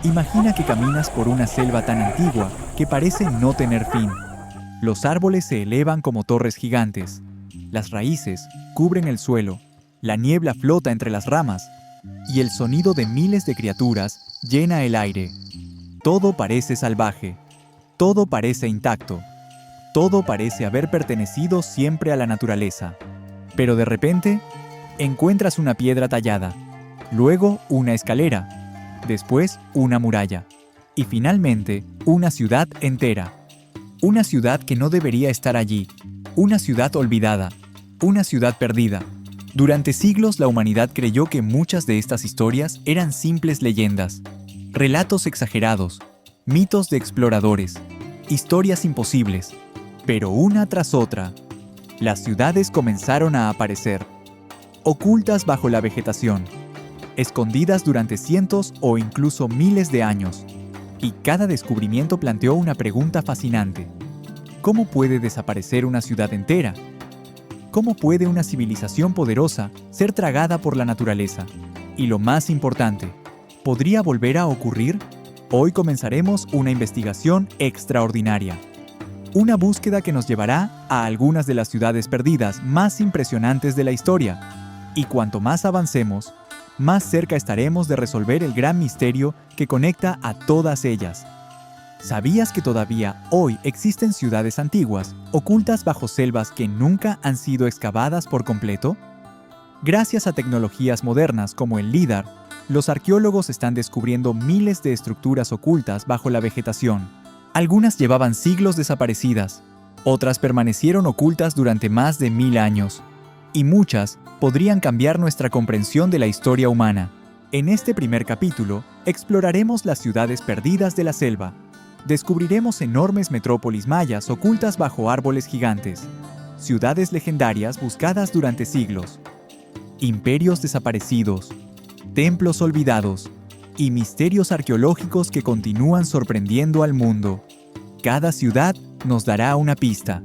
Imagina que caminas por una selva tan antigua que parece no tener fin. Los árboles se elevan como torres gigantes. Las raíces cubren el suelo, la niebla flota entre las ramas y el sonido de miles de criaturas llena el aire. Todo parece salvaje, todo parece intacto, todo parece haber pertenecido siempre a la naturaleza. Pero de repente, encuentras una piedra tallada, luego una escalera, después una muralla y finalmente una ciudad entera. Una ciudad que no debería estar allí, una ciudad olvidada, una ciudad perdida. Durante siglos la humanidad creyó que muchas de estas historias eran simples leyendas, relatos exagerados, mitos de exploradores, historias imposibles. Pero una tras otra, las ciudades comenzaron a aparecer, ocultas bajo la vegetación, escondidas durante cientos o incluso miles de años. Y cada descubrimiento planteó una pregunta fascinante. ¿Cómo puede desaparecer una ciudad entera? ¿Cómo puede una civilización poderosa ser tragada por la naturaleza? Y lo más importante, ¿podría volver a ocurrir? Hoy comenzaremos una investigación extraordinaria. Una búsqueda que nos llevará a algunas de las ciudades perdidas más impresionantes de la historia. Y cuanto más avancemos, más cerca estaremos de resolver el gran misterio que conecta a todas ellas. ¿Sabías que todavía hoy existen ciudades antiguas, ocultas bajo selvas que nunca han sido excavadas por completo? Gracias a tecnologías modernas como el LIDAR, los arqueólogos están descubriendo miles de estructuras ocultas bajo la vegetación. Algunas llevaban siglos desaparecidas, otras permanecieron ocultas durante más de 1000 años, y muchas podrían cambiar nuestra comprensión de la historia humana. En este primer capítulo, exploraremos las ciudades perdidas de la selva. Descubriremos enormes metrópolis mayas ocultas bajo árboles gigantes, ciudades legendarias buscadas durante siglos, imperios desaparecidos, templos olvidados y misterios arqueológicos que continúan sorprendiendo al mundo. Cada ciudad nos dará una pista.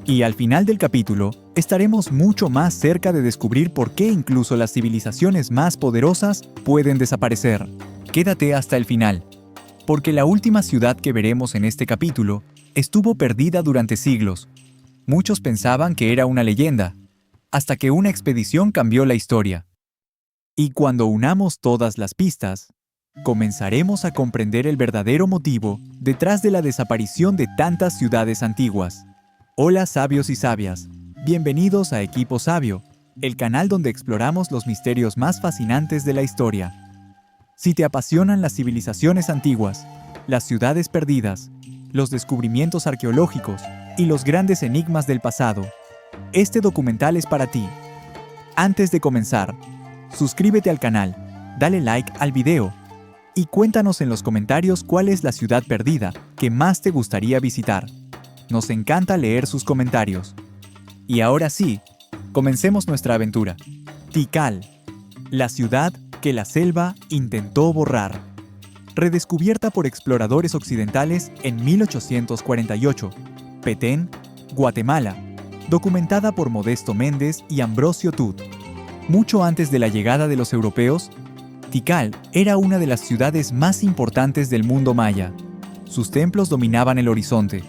Y al final del capítulo, estaremos mucho más cerca de descubrir por qué incluso las civilizaciones más poderosas pueden desaparecer. Quédate hasta el final, porque la última ciudad que veremos en este capítulo estuvo perdida durante siglos. Muchos pensaban que era una leyenda, hasta que una expedición cambió la historia. Y cuando unamos todas las pistas, comenzaremos a comprender el verdadero motivo detrás de la desaparición de tantas ciudades antiguas. Hola sabios y sabias, bienvenidos a Equipo Sabio, el canal donde exploramos los misterios más fascinantes de la historia. Si te apasionan las civilizaciones antiguas, las ciudades perdidas, los descubrimientos arqueológicos y los grandes enigmas del pasado, este documental es para ti. Antes de comenzar, suscríbete al canal, dale like al video y cuéntanos en los comentarios cuál es la ciudad perdida que más te gustaría visitar. Nos encanta leer sus comentarios. Y ahora sí, comencemos nuestra aventura. Tikal, la ciudad que la selva intentó borrar. Redescubierta por exploradores occidentales en 1848, Petén, Guatemala, documentada por Modesto Méndez y Ambrosio Tut. Mucho antes de la llegada de los europeos, Tikal era una de las ciudades más importantes del mundo maya. Sus templos dominaban el horizonte,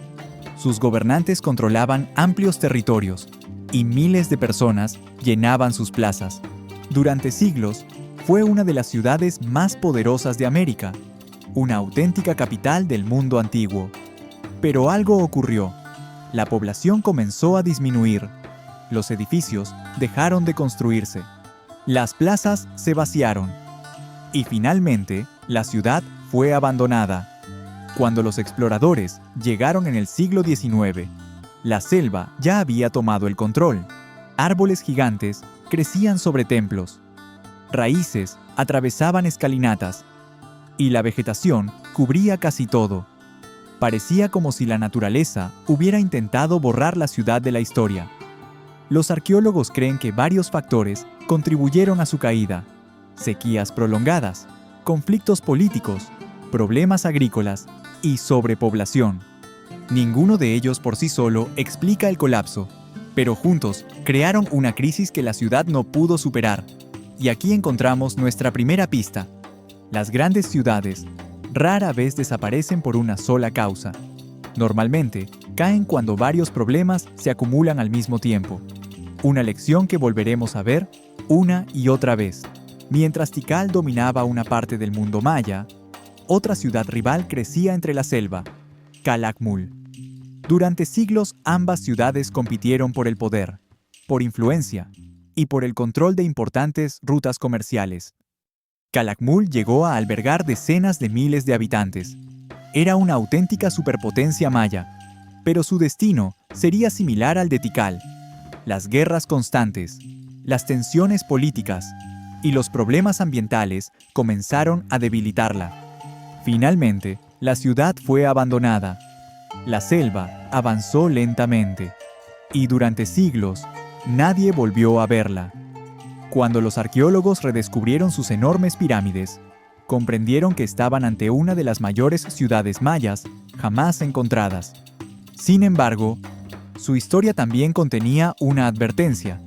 sus gobernantes controlaban amplios territorios y miles de personas llenaban sus plazas. Durante siglos, fue una de las ciudades más poderosas de América, una auténtica capital del mundo antiguo. Pero algo ocurrió. La población comenzó a disminuir. Los edificios dejaron de construirse. Las plazas se vaciaron. Y finalmente, la ciudad fue abandonada. Cuando los exploradores llegaron en el siglo XIX, la selva ya había tomado el control. Árboles gigantes crecían sobre templos. Raíces atravesaban escalinatas. Y la vegetación cubría casi todo. Parecía como si la naturaleza hubiera intentado borrar la ciudad de la historia. Los arqueólogos creen que varios factores contribuyeron a su caída. Sequías prolongadas, conflictos políticos, problemas agrícolas y sobrepoblación. Ninguno de ellos por sí solo explica el colapso, pero juntos crearon una crisis que la ciudad no pudo superar. Y aquí encontramos nuestra primera pista. Las grandes ciudades rara vez desaparecen por una sola causa. Normalmente, caen cuando varios problemas se acumulan al mismo tiempo. Una lección que volveremos a ver una y otra vez. Mientras Tikal dominaba una parte del mundo maya, otra ciudad rival crecía entre la selva, Calakmul. Durante siglos ambas ciudades compitieron por el poder, por influencia y por el control de importantes rutas comerciales. Calakmul llegó a albergar decenas de miles de habitantes. Era una auténtica superpotencia maya, pero su destino sería similar al de Tikal. Las guerras constantes, las tensiones políticas y los problemas ambientales comenzaron a debilitarla. Finalmente, la ciudad fue abandonada. La selva avanzó lentamente y durante siglos nadie volvió a verla. Cuando los arqueólogos redescubrieron sus enormes pirámides, comprendieron que estaban ante una de las mayores ciudades mayas jamás encontradas. Sin embargo, su historia también contenía una advertencia.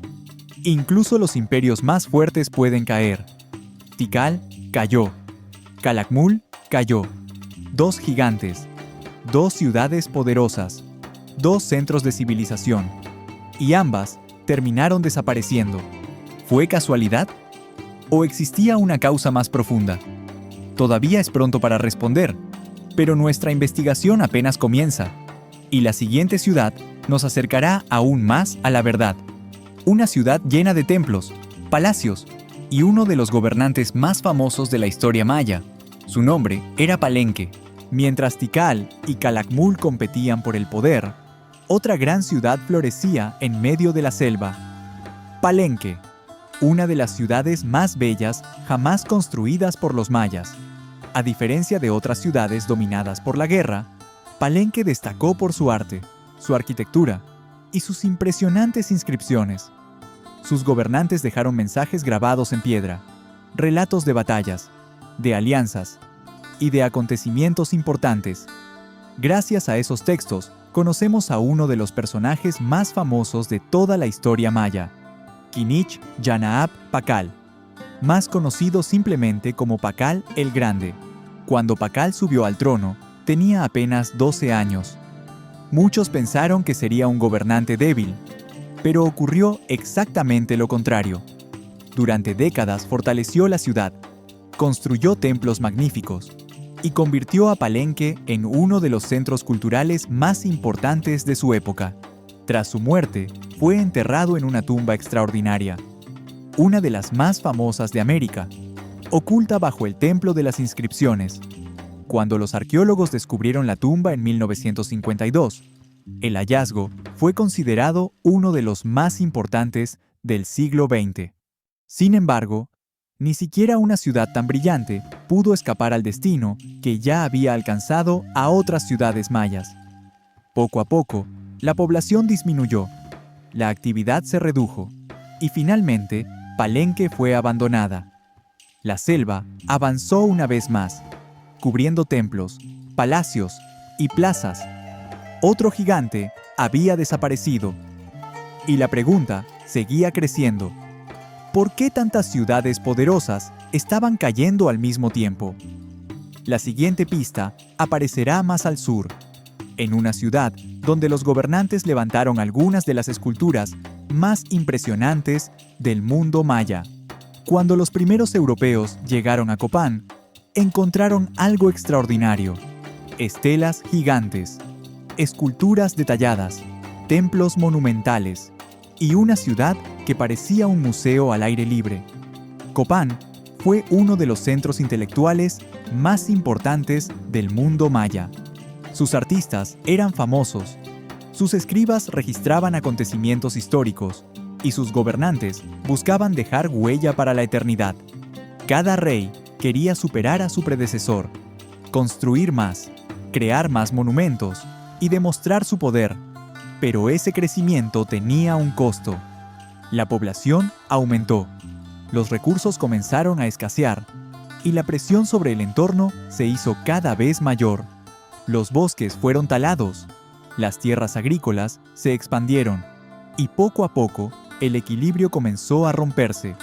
Incluso los imperios más fuertes pueden caer. Tikal cayó. Calakmul cayó. 2 gigantes, 2 ciudades poderosas, 2 centros de civilización, y ambas terminaron desapareciendo. ¿Fue casualidad? ¿O existía una causa más profunda? Todavía es pronto para responder, pero nuestra investigación apenas comienza, y la siguiente ciudad nos acercará aún más a la verdad. Una ciudad llena de templos, palacios, y uno de los gobernantes más famosos de la historia maya. Su nombre era Palenque. Mientras Tikal y Calakmul competían por el poder, otra gran ciudad florecía en medio de la selva. Palenque, una de las ciudades más bellas jamás construidas por los mayas. A diferencia de otras ciudades dominadas por la guerra, Palenque destacó por su arte, su arquitectura y sus impresionantes inscripciones. Sus gobernantes dejaron mensajes grabados en piedra, relatos de batallas, de alianzas y de acontecimientos importantes. Gracias a esos textos, conocemos a uno de los personajes más famosos de toda la historia maya, Kinich Yanaab Pakal, más conocido simplemente como Pakal el Grande. Cuando Pakal subió al trono, tenía apenas 12 años. Muchos pensaron que sería un gobernante débil, pero ocurrió exactamente lo contrario. Durante décadas fortaleció la ciudad, construyó templos magníficos y convirtió a Palenque en uno de los centros culturales más importantes de su época. Tras su muerte, fue enterrado en una tumba extraordinaria, una de las más famosas de América, oculta bajo el Templo de las Inscripciones. Cuando los arqueólogos descubrieron la tumba en 1952, el hallazgo fue considerado uno de los más importantes del siglo XX. Sin embargo, ni siquiera una ciudad tan brillante pudo escapar al destino que ya había alcanzado a otras ciudades mayas. Poco a poco, la población disminuyó, la actividad se redujo y finalmente Palenque fue abandonada. La selva avanzó una vez más, cubriendo templos, palacios y plazas. Otro gigante había desaparecido y la pregunta seguía creciendo. ¿Por qué tantas ciudades poderosas estaban cayendo al mismo tiempo? La siguiente pista aparecerá más al sur, en una ciudad donde los gobernantes levantaron algunas de las esculturas más impresionantes del mundo maya. Cuando los primeros europeos llegaron a Copán, encontraron algo extraordinario: estelas gigantes, esculturas detalladas, templos monumentales y una ciudad que parecía un museo al aire libre. Copán fue uno de los centros intelectuales más importantes del mundo maya. Sus artistas eran famosos, sus escribas registraban acontecimientos históricos y sus gobernantes buscaban dejar huella para la eternidad. Cada rey quería superar a su predecesor, construir más, crear más monumentos y demostrar su poder. Pero ese crecimiento tenía un costo. La población aumentó, los recursos comenzaron a escasear y la presión sobre el entorno se hizo cada vez mayor. Los bosques fueron talados, las tierras agrícolas se expandieron y poco a poco el equilibrio comenzó a romperse.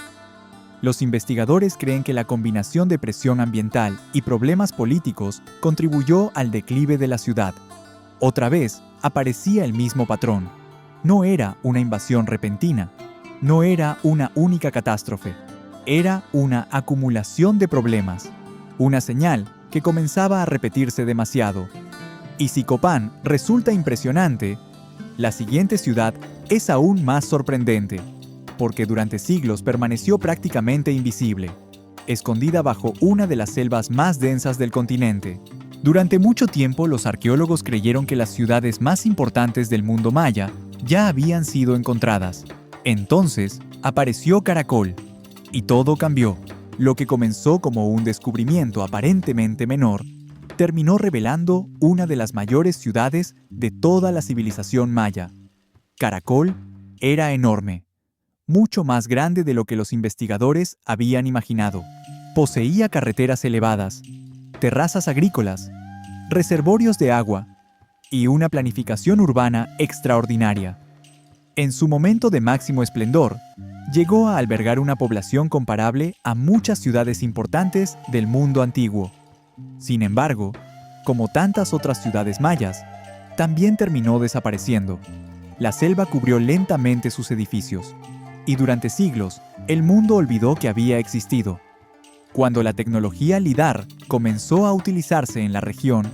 Los investigadores creen que la combinación de presión ambiental y problemas políticos contribuyó al declive de la ciudad. Otra vez, aparecía el mismo patrón. No era una invasión repentina, no era una única catástrofe, era una acumulación de problemas, una señal que comenzaba a repetirse demasiado. Y si Copán resulta impresionante, la siguiente ciudad es aún más sorprendente, porque durante siglos permaneció prácticamente invisible, escondida bajo una de las selvas más densas del continente. Durante mucho tiempo los arqueólogos creyeron que las ciudades más importantes del mundo maya ya habían sido encontradas. Entonces, apareció Caracol, y todo cambió. Lo que comenzó como un descubrimiento aparentemente menor, terminó revelando una de las mayores ciudades de toda la civilización maya. Caracol era enorme, mucho más grande de lo que los investigadores habían imaginado. Poseía carreteras elevadas, terrazas agrícolas, reservorios de agua y una planificación urbana extraordinaria. En su momento de máximo esplendor, llegó a albergar una población comparable a muchas ciudades importantes del mundo antiguo. Sin embargo, como tantas otras ciudades mayas, también terminó desapareciendo. La selva cubrió lentamente sus edificios, y durante siglos, el mundo olvidó que había existido. Cuando la tecnología LIDAR comenzó a utilizarse en la región,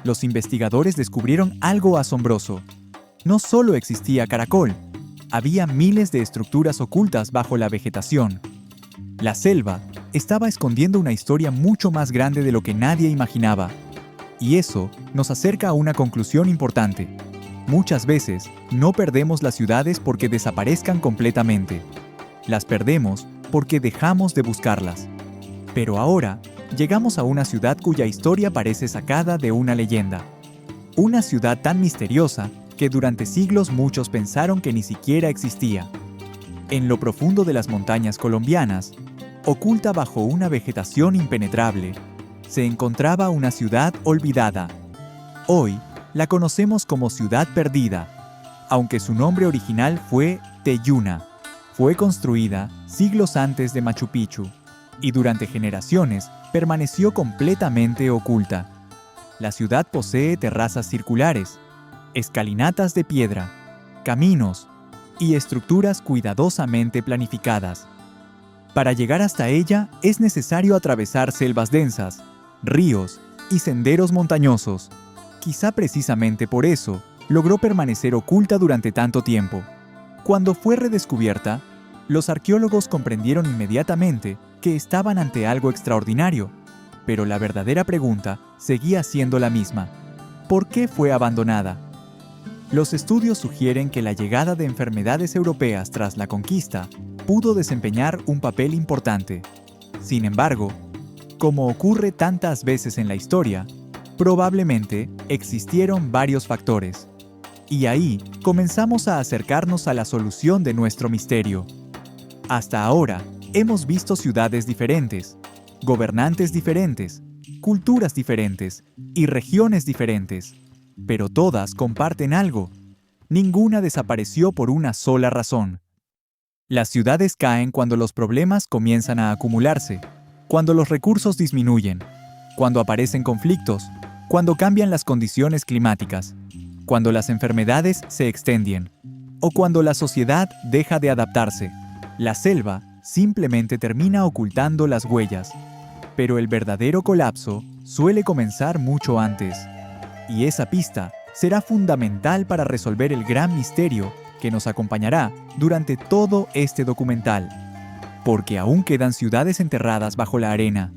los investigadores descubrieron algo asombroso. No solo existía Caracol, había miles de estructuras ocultas bajo la vegetación. La selva estaba escondiendo una historia mucho más grande de lo que nadie imaginaba. Y eso nos acerca a una conclusión importante. Muchas veces no perdemos las ciudades porque desaparezcan completamente. Las perdemos porque dejamos de buscarlas. Pero ahora llegamos a una ciudad cuya historia parece sacada de una leyenda. Una ciudad tan misteriosa que durante siglos muchos pensaron que ni siquiera existía. En lo profundo de las montañas colombianas, oculta bajo una vegetación impenetrable, se encontraba una ciudad olvidada. Hoy la conocemos como Ciudad Perdida, aunque su nombre original fue Teyuna. Fue construida siglos antes de Machu Picchu y durante generaciones permaneció completamente oculta. La ciudad posee terrazas circulares, escalinatas de piedra, caminos y estructuras cuidadosamente planificadas. Para llegar hasta ella es necesario atravesar selvas densas, ríos y senderos montañosos. Quizá precisamente por eso logró permanecer oculta durante tanto tiempo. Cuando fue redescubierta, los arqueólogos comprendieron inmediatamente que estaban ante algo extraordinario, pero la verdadera pregunta seguía siendo la misma: ¿por qué fue abandonada? Los estudios sugieren que la llegada de enfermedades europeas tras la conquista pudo desempeñar un papel importante. Sin embargo, como ocurre tantas veces en la historia, probablemente existieron varios factores. Y ahí comenzamos a acercarnos a la solución de nuestro misterio. Hasta ahora, hemos visto ciudades diferentes, gobernantes diferentes, culturas diferentes y regiones diferentes, pero todas comparten algo. Ninguna desapareció por una sola razón. Las ciudades caen cuando los problemas comienzan a acumularse, cuando los recursos disminuyen, cuando aparecen conflictos, cuando cambian las condiciones climáticas, cuando las enfermedades se extienden, o cuando la sociedad deja de adaptarse. La selva simplemente termina ocultando las huellas, pero el verdadero colapso suele comenzar mucho antes, y esa pista será fundamental para resolver el gran misterio que nos acompañará durante todo este documental. Porque aún quedan ciudades enterradas bajo la arena,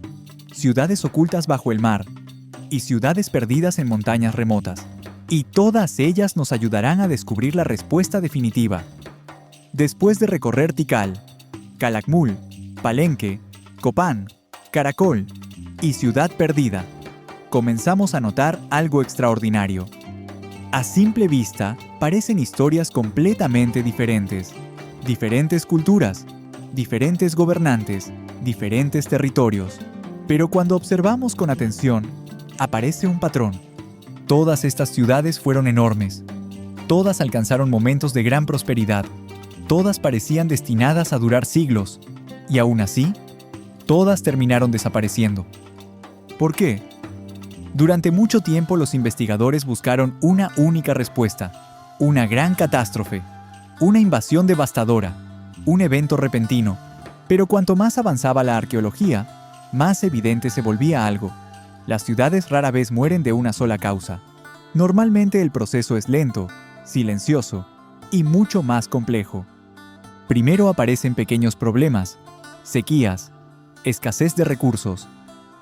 ciudades ocultas bajo el mar y ciudades perdidas en montañas remotas. Y todas ellas nos ayudarán a descubrir la respuesta definitiva. Después de recorrer Tikal, Calakmul, Palenque, Copán, Caracol y Ciudad Perdida, comenzamos a notar algo extraordinario. A simple vista, parecen historias completamente diferentes. Diferentes culturas, diferentes gobernantes, diferentes territorios. Pero cuando observamos con atención, aparece un patrón. Todas estas ciudades fueron enormes. Todas alcanzaron momentos de gran prosperidad. Todas parecían destinadas a durar siglos. Y aún así, todas terminaron desapareciendo. ¿Por qué? Durante mucho tiempo los investigadores buscaron una única respuesta: una gran catástrofe, una invasión devastadora, un evento repentino. Pero cuanto más avanzaba la arqueología, más evidente se volvía algo. Las ciudades rara vez mueren de una sola causa. Normalmente el proceso es lento, silencioso y mucho más complejo. Primero aparecen pequeños problemas, sequías, escasez de recursos,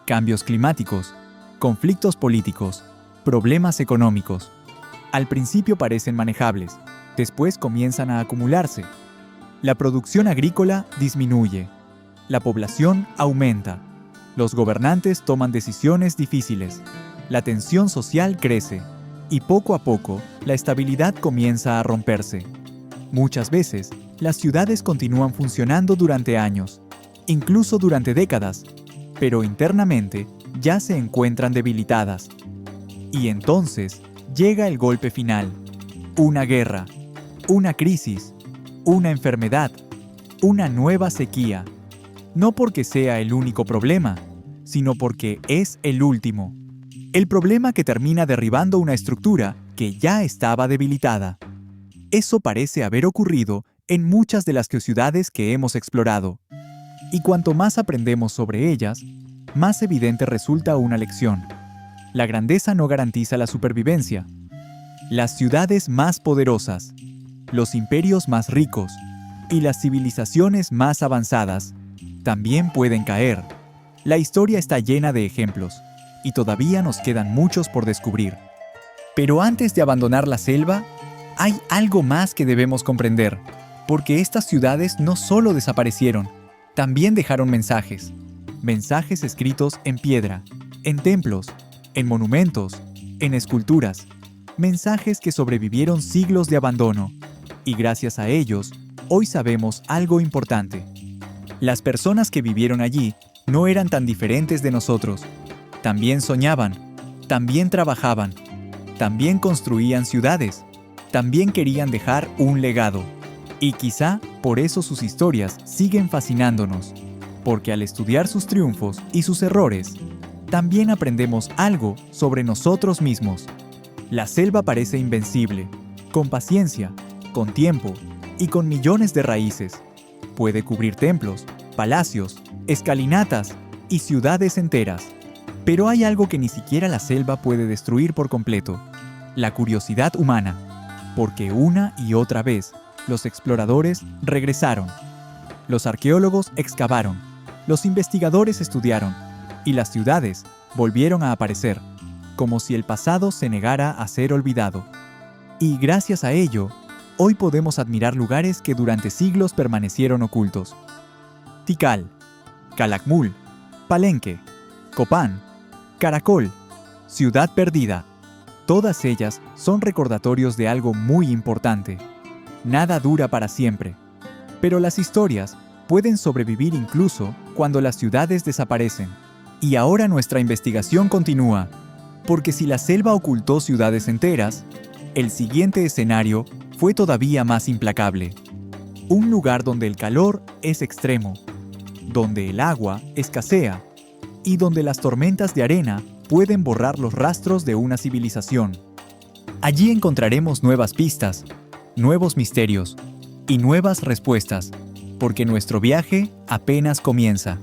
cambios climáticos, conflictos políticos, problemas económicos. Al principio parecen manejables, después comienzan a acumularse. La producción agrícola disminuye, la población aumenta, los gobernantes toman decisiones difíciles, la tensión social crece y poco a poco la estabilidad comienza a romperse. Muchas veces, las ciudades continúan funcionando durante años, incluso durante décadas, pero internamente ya se encuentran debilitadas. Y entonces llega el golpe final: una guerra, una crisis, una enfermedad, una nueva sequía. No porque sea el único problema, sino porque es el último. El problema que termina derribando una estructura que ya estaba debilitada. Eso parece haber ocurrido en muchas de las ciudades que hemos explorado. Y cuanto más aprendemos sobre ellas, más evidente resulta una lección. La grandeza no garantiza la supervivencia. Las ciudades más poderosas, los imperios más ricos y las civilizaciones más avanzadas también pueden caer. La historia está llena de ejemplos, y todavía nos quedan muchos por descubrir. Pero antes de abandonar la selva, hay algo más que debemos comprender, porque estas ciudades no solo desaparecieron, también dejaron mensajes. Mensajes escritos en piedra, en templos, en monumentos, en esculturas. Mensajes que sobrevivieron siglos de abandono, y gracias a ellos, hoy sabemos algo importante. Las personas que vivieron allí no eran tan diferentes de nosotros. También soñaban, también trabajaban, también construían ciudades, también querían dejar un legado. Y quizá por eso sus historias siguen fascinándonos, porque al estudiar sus triunfos y sus errores, también aprendemos algo sobre nosotros mismos. La selva parece invencible, con paciencia, con tiempo y con millones de raíces. Puede cubrir templos, palacios, escalinatas y ciudades enteras. Pero hay algo que ni siquiera la selva puede destruir por completo: la curiosidad humana. Porque una y otra vez, los exploradores regresaron. Los arqueólogos excavaron, los investigadores estudiaron, y las ciudades volvieron a aparecer, como si el pasado se negara a ser olvidado. Y gracias a ello, hoy podemos admirar lugares que durante siglos permanecieron ocultos. Tikal, Calakmul, Palenque, Copán, Caracol, Ciudad Perdida. Todas ellas son recordatorios de algo muy importante. Nada dura para siempre, pero las historias pueden sobrevivir incluso cuando las ciudades desaparecen. Y ahora nuestra investigación continúa, porque si la selva ocultó ciudades enteras, el siguiente escenario fue todavía más implacable. Un lugar donde el calor es extremo, donde el agua escasea y donde las tormentas de arena pueden borrar los rastros de una civilización. Allí encontraremos nuevas pistas, nuevos misterios y nuevas respuestas, porque nuestro viaje apenas comienza.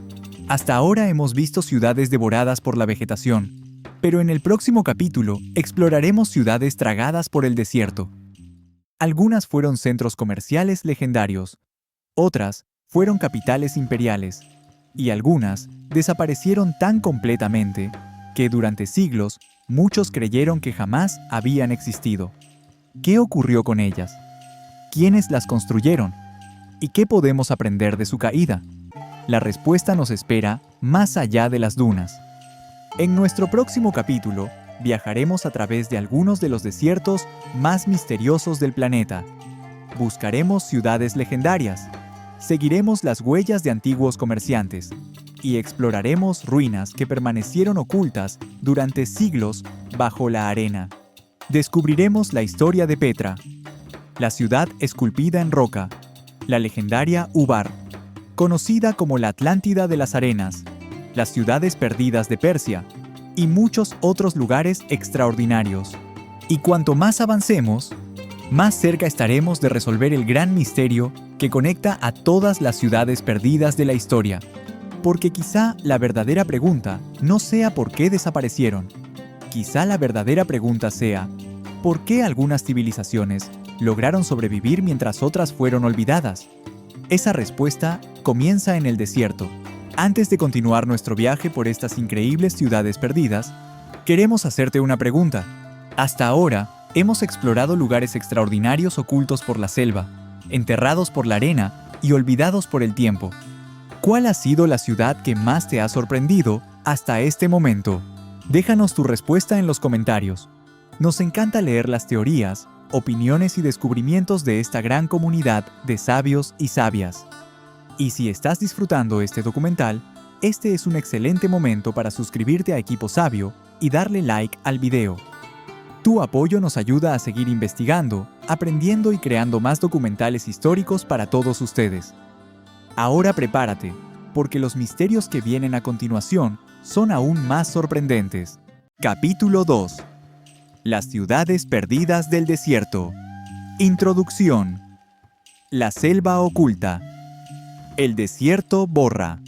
Hasta ahora hemos visto ciudades devoradas por la vegetación, pero en el próximo capítulo exploraremos ciudades tragadas por el desierto. Algunas fueron centros comerciales legendarios, otras fueron capitales imperiales, y algunas desaparecieron tan completamente que durante siglos muchos creyeron que jamás habían existido. ¿Qué ocurrió con ellas? ¿Quiénes las construyeron? ¿Y qué podemos aprender de su caída? La respuesta nos espera más allá de las dunas. En nuestro próximo capítulo, viajaremos a través de algunos de los desiertos más misteriosos del planeta. Buscaremos ciudades legendarias, seguiremos las huellas de antiguos comerciantes y exploraremos ruinas que permanecieron ocultas durante siglos bajo la arena. Descubriremos la historia de Petra, la ciudad esculpida en roca, la legendaria Ubar, conocida como la Atlántida de las Arenas, las ciudades perdidas de Persia y muchos otros lugares extraordinarios. Y cuanto más avancemos, más cerca estaremos de resolver el gran misterio que conecta a todas las ciudades perdidas de la historia. Porque quizá la verdadera pregunta no sea por qué desaparecieron. Quizá la verdadera pregunta sea, ¿por qué algunas civilizaciones lograron sobrevivir mientras otras fueron olvidadas? Esa respuesta comienza en el desierto. Antes de continuar nuestro viaje por estas increíbles ciudades perdidas, queremos hacerte una pregunta. Hasta ahora, hemos explorado lugares extraordinarios ocultos por la selva, enterrados por la arena y olvidados por el tiempo. ¿Cuál ha sido la ciudad que más te ha sorprendido hasta este momento? Déjanos tu respuesta en los comentarios. Nos encanta leer las teorías, opiniones y descubrimientos de esta gran comunidad de sabios y sabias. Y si estás disfrutando este documental, este es un excelente momento para suscribirte a Equipo Sabio y darle like al video. Tu apoyo nos ayuda a seguir investigando, aprendiendo y creando más documentales históricos para todos ustedes. Ahora prepárate, porque los misterios que vienen a continuación son aún más sorprendentes. Capítulo 2. Las ciudades perdidas del desierto. Introducción. La selva oculta. El desierto borra.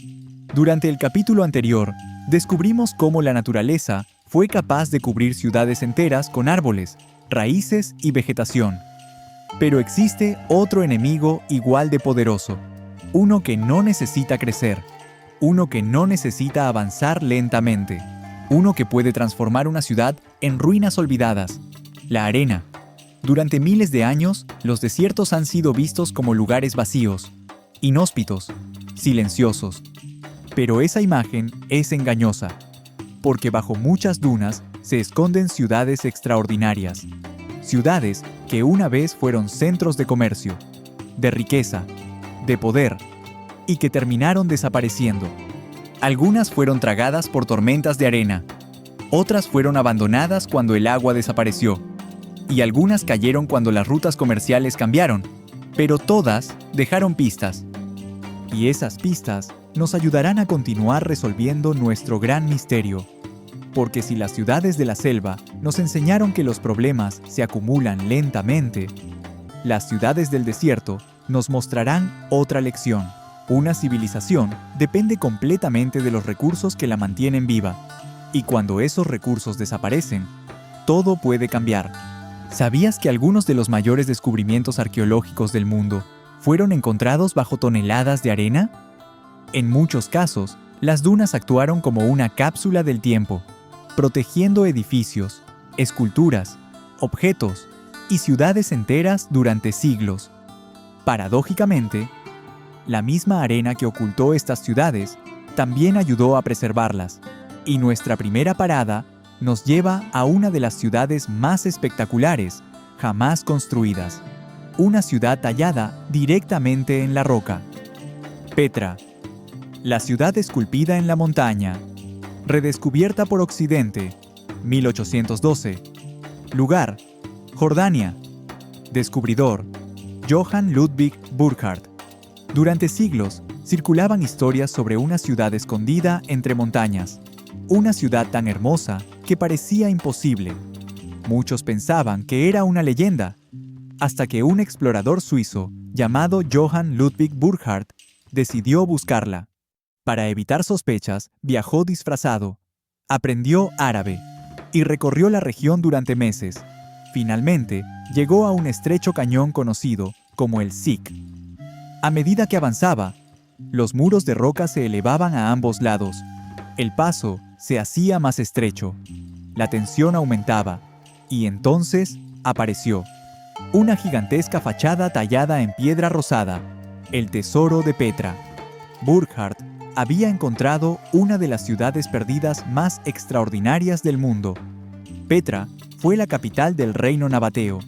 Durante el capítulo anterior, descubrimos cómo la naturaleza fue capaz de cubrir ciudades enteras con árboles, raíces y vegetación. Pero existe otro enemigo igual de poderoso. Uno que no necesita crecer, uno que no necesita avanzar lentamente, uno que puede transformar una ciudad en ruinas olvidadas, la arena. Durante miles de años, los desiertos han sido vistos como lugares vacíos, inhóspitos, silenciosos. Pero esa imagen es engañosa, porque bajo muchas dunas se esconden ciudades extraordinarias, ciudades que una vez fueron centros de comercio, de riqueza, de poder, y que terminaron desapareciendo. Algunas fueron tragadas por tormentas de arena, otras fueron abandonadas cuando el agua desapareció, y algunas cayeron cuando las rutas comerciales cambiaron, pero todas dejaron pistas. Y esas pistas nos ayudarán a continuar resolviendo nuestro gran misterio. Porque si las ciudades de la selva nos enseñaron que los problemas se acumulan lentamente, las ciudades del desierto nos mostrarán otra lección. Una civilización depende completamente de los recursos que la mantienen viva, y cuando esos recursos desaparecen, todo puede cambiar. ¿Sabías que algunos de los mayores descubrimientos arqueológicos del mundo fueron encontrados bajo toneladas de arena? En muchos casos, las dunas actuaron como una cápsula del tiempo, protegiendo edificios, esculturas, objetos y ciudades enteras durante siglos. Paradójicamente, la misma arena que ocultó estas ciudades también ayudó a preservarlas, y nuestra primera parada nos lleva a una de las ciudades más espectaculares jamás construidas, una ciudad tallada directamente en la roca. Petra, la ciudad esculpida en la montaña, redescubierta por Occidente, 1812. Lugar, Jordania. Descubridor, Johann Ludwig Burckhardt. Durante siglos, circulaban historias sobre una ciudad escondida entre montañas, una ciudad tan hermosa que parecía imposible. Muchos pensaban que era una leyenda, hasta que un explorador suizo llamado Johann Ludwig Burckhardt decidió buscarla. Para evitar sospechas, viajó disfrazado, aprendió árabe y recorrió la región durante meses. Finalmente, llegó a un estrecho cañón conocido como el Siq. A medida que avanzaba, los muros de roca se elevaban a ambos lados. El paso se hacía más estrecho. La tensión aumentaba. Y entonces apareció una gigantesca fachada tallada en piedra rosada, el tesoro de Petra. Burckhardt había encontrado una de las ciudades perdidas más extraordinarias del mundo. Petra fue la capital del reino nabateo,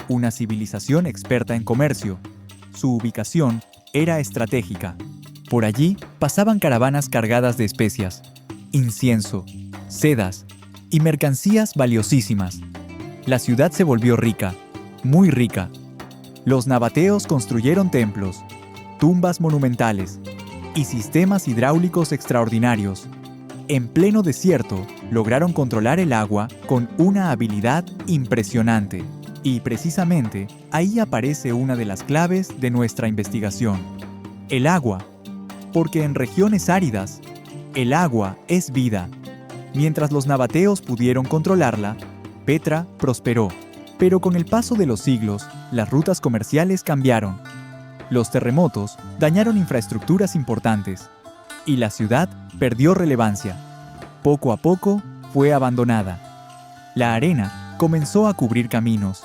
una civilización experta en comercio. Su ubicación era estratégica. Por allí pasaban caravanas cargadas de especias, incienso, sedas y mercancías valiosísimas. La ciudad se volvió rica, muy rica. Los nabateos construyeron templos, tumbas monumentales y sistemas hidráulicos extraordinarios. En pleno desierto, lograron controlar el agua con una habilidad impresionante. Y precisamente ahí aparece una de las claves de nuestra investigación. El agua. Porque en regiones áridas, el agua es vida. Mientras los nabateos pudieron controlarla, Petra prosperó. Pero con el paso de los siglos, las rutas comerciales cambiaron. Los terremotos dañaron infraestructuras importantes y la ciudad perdió relevancia. Poco a poco fue abandonada. La arena comenzó a cubrir caminos.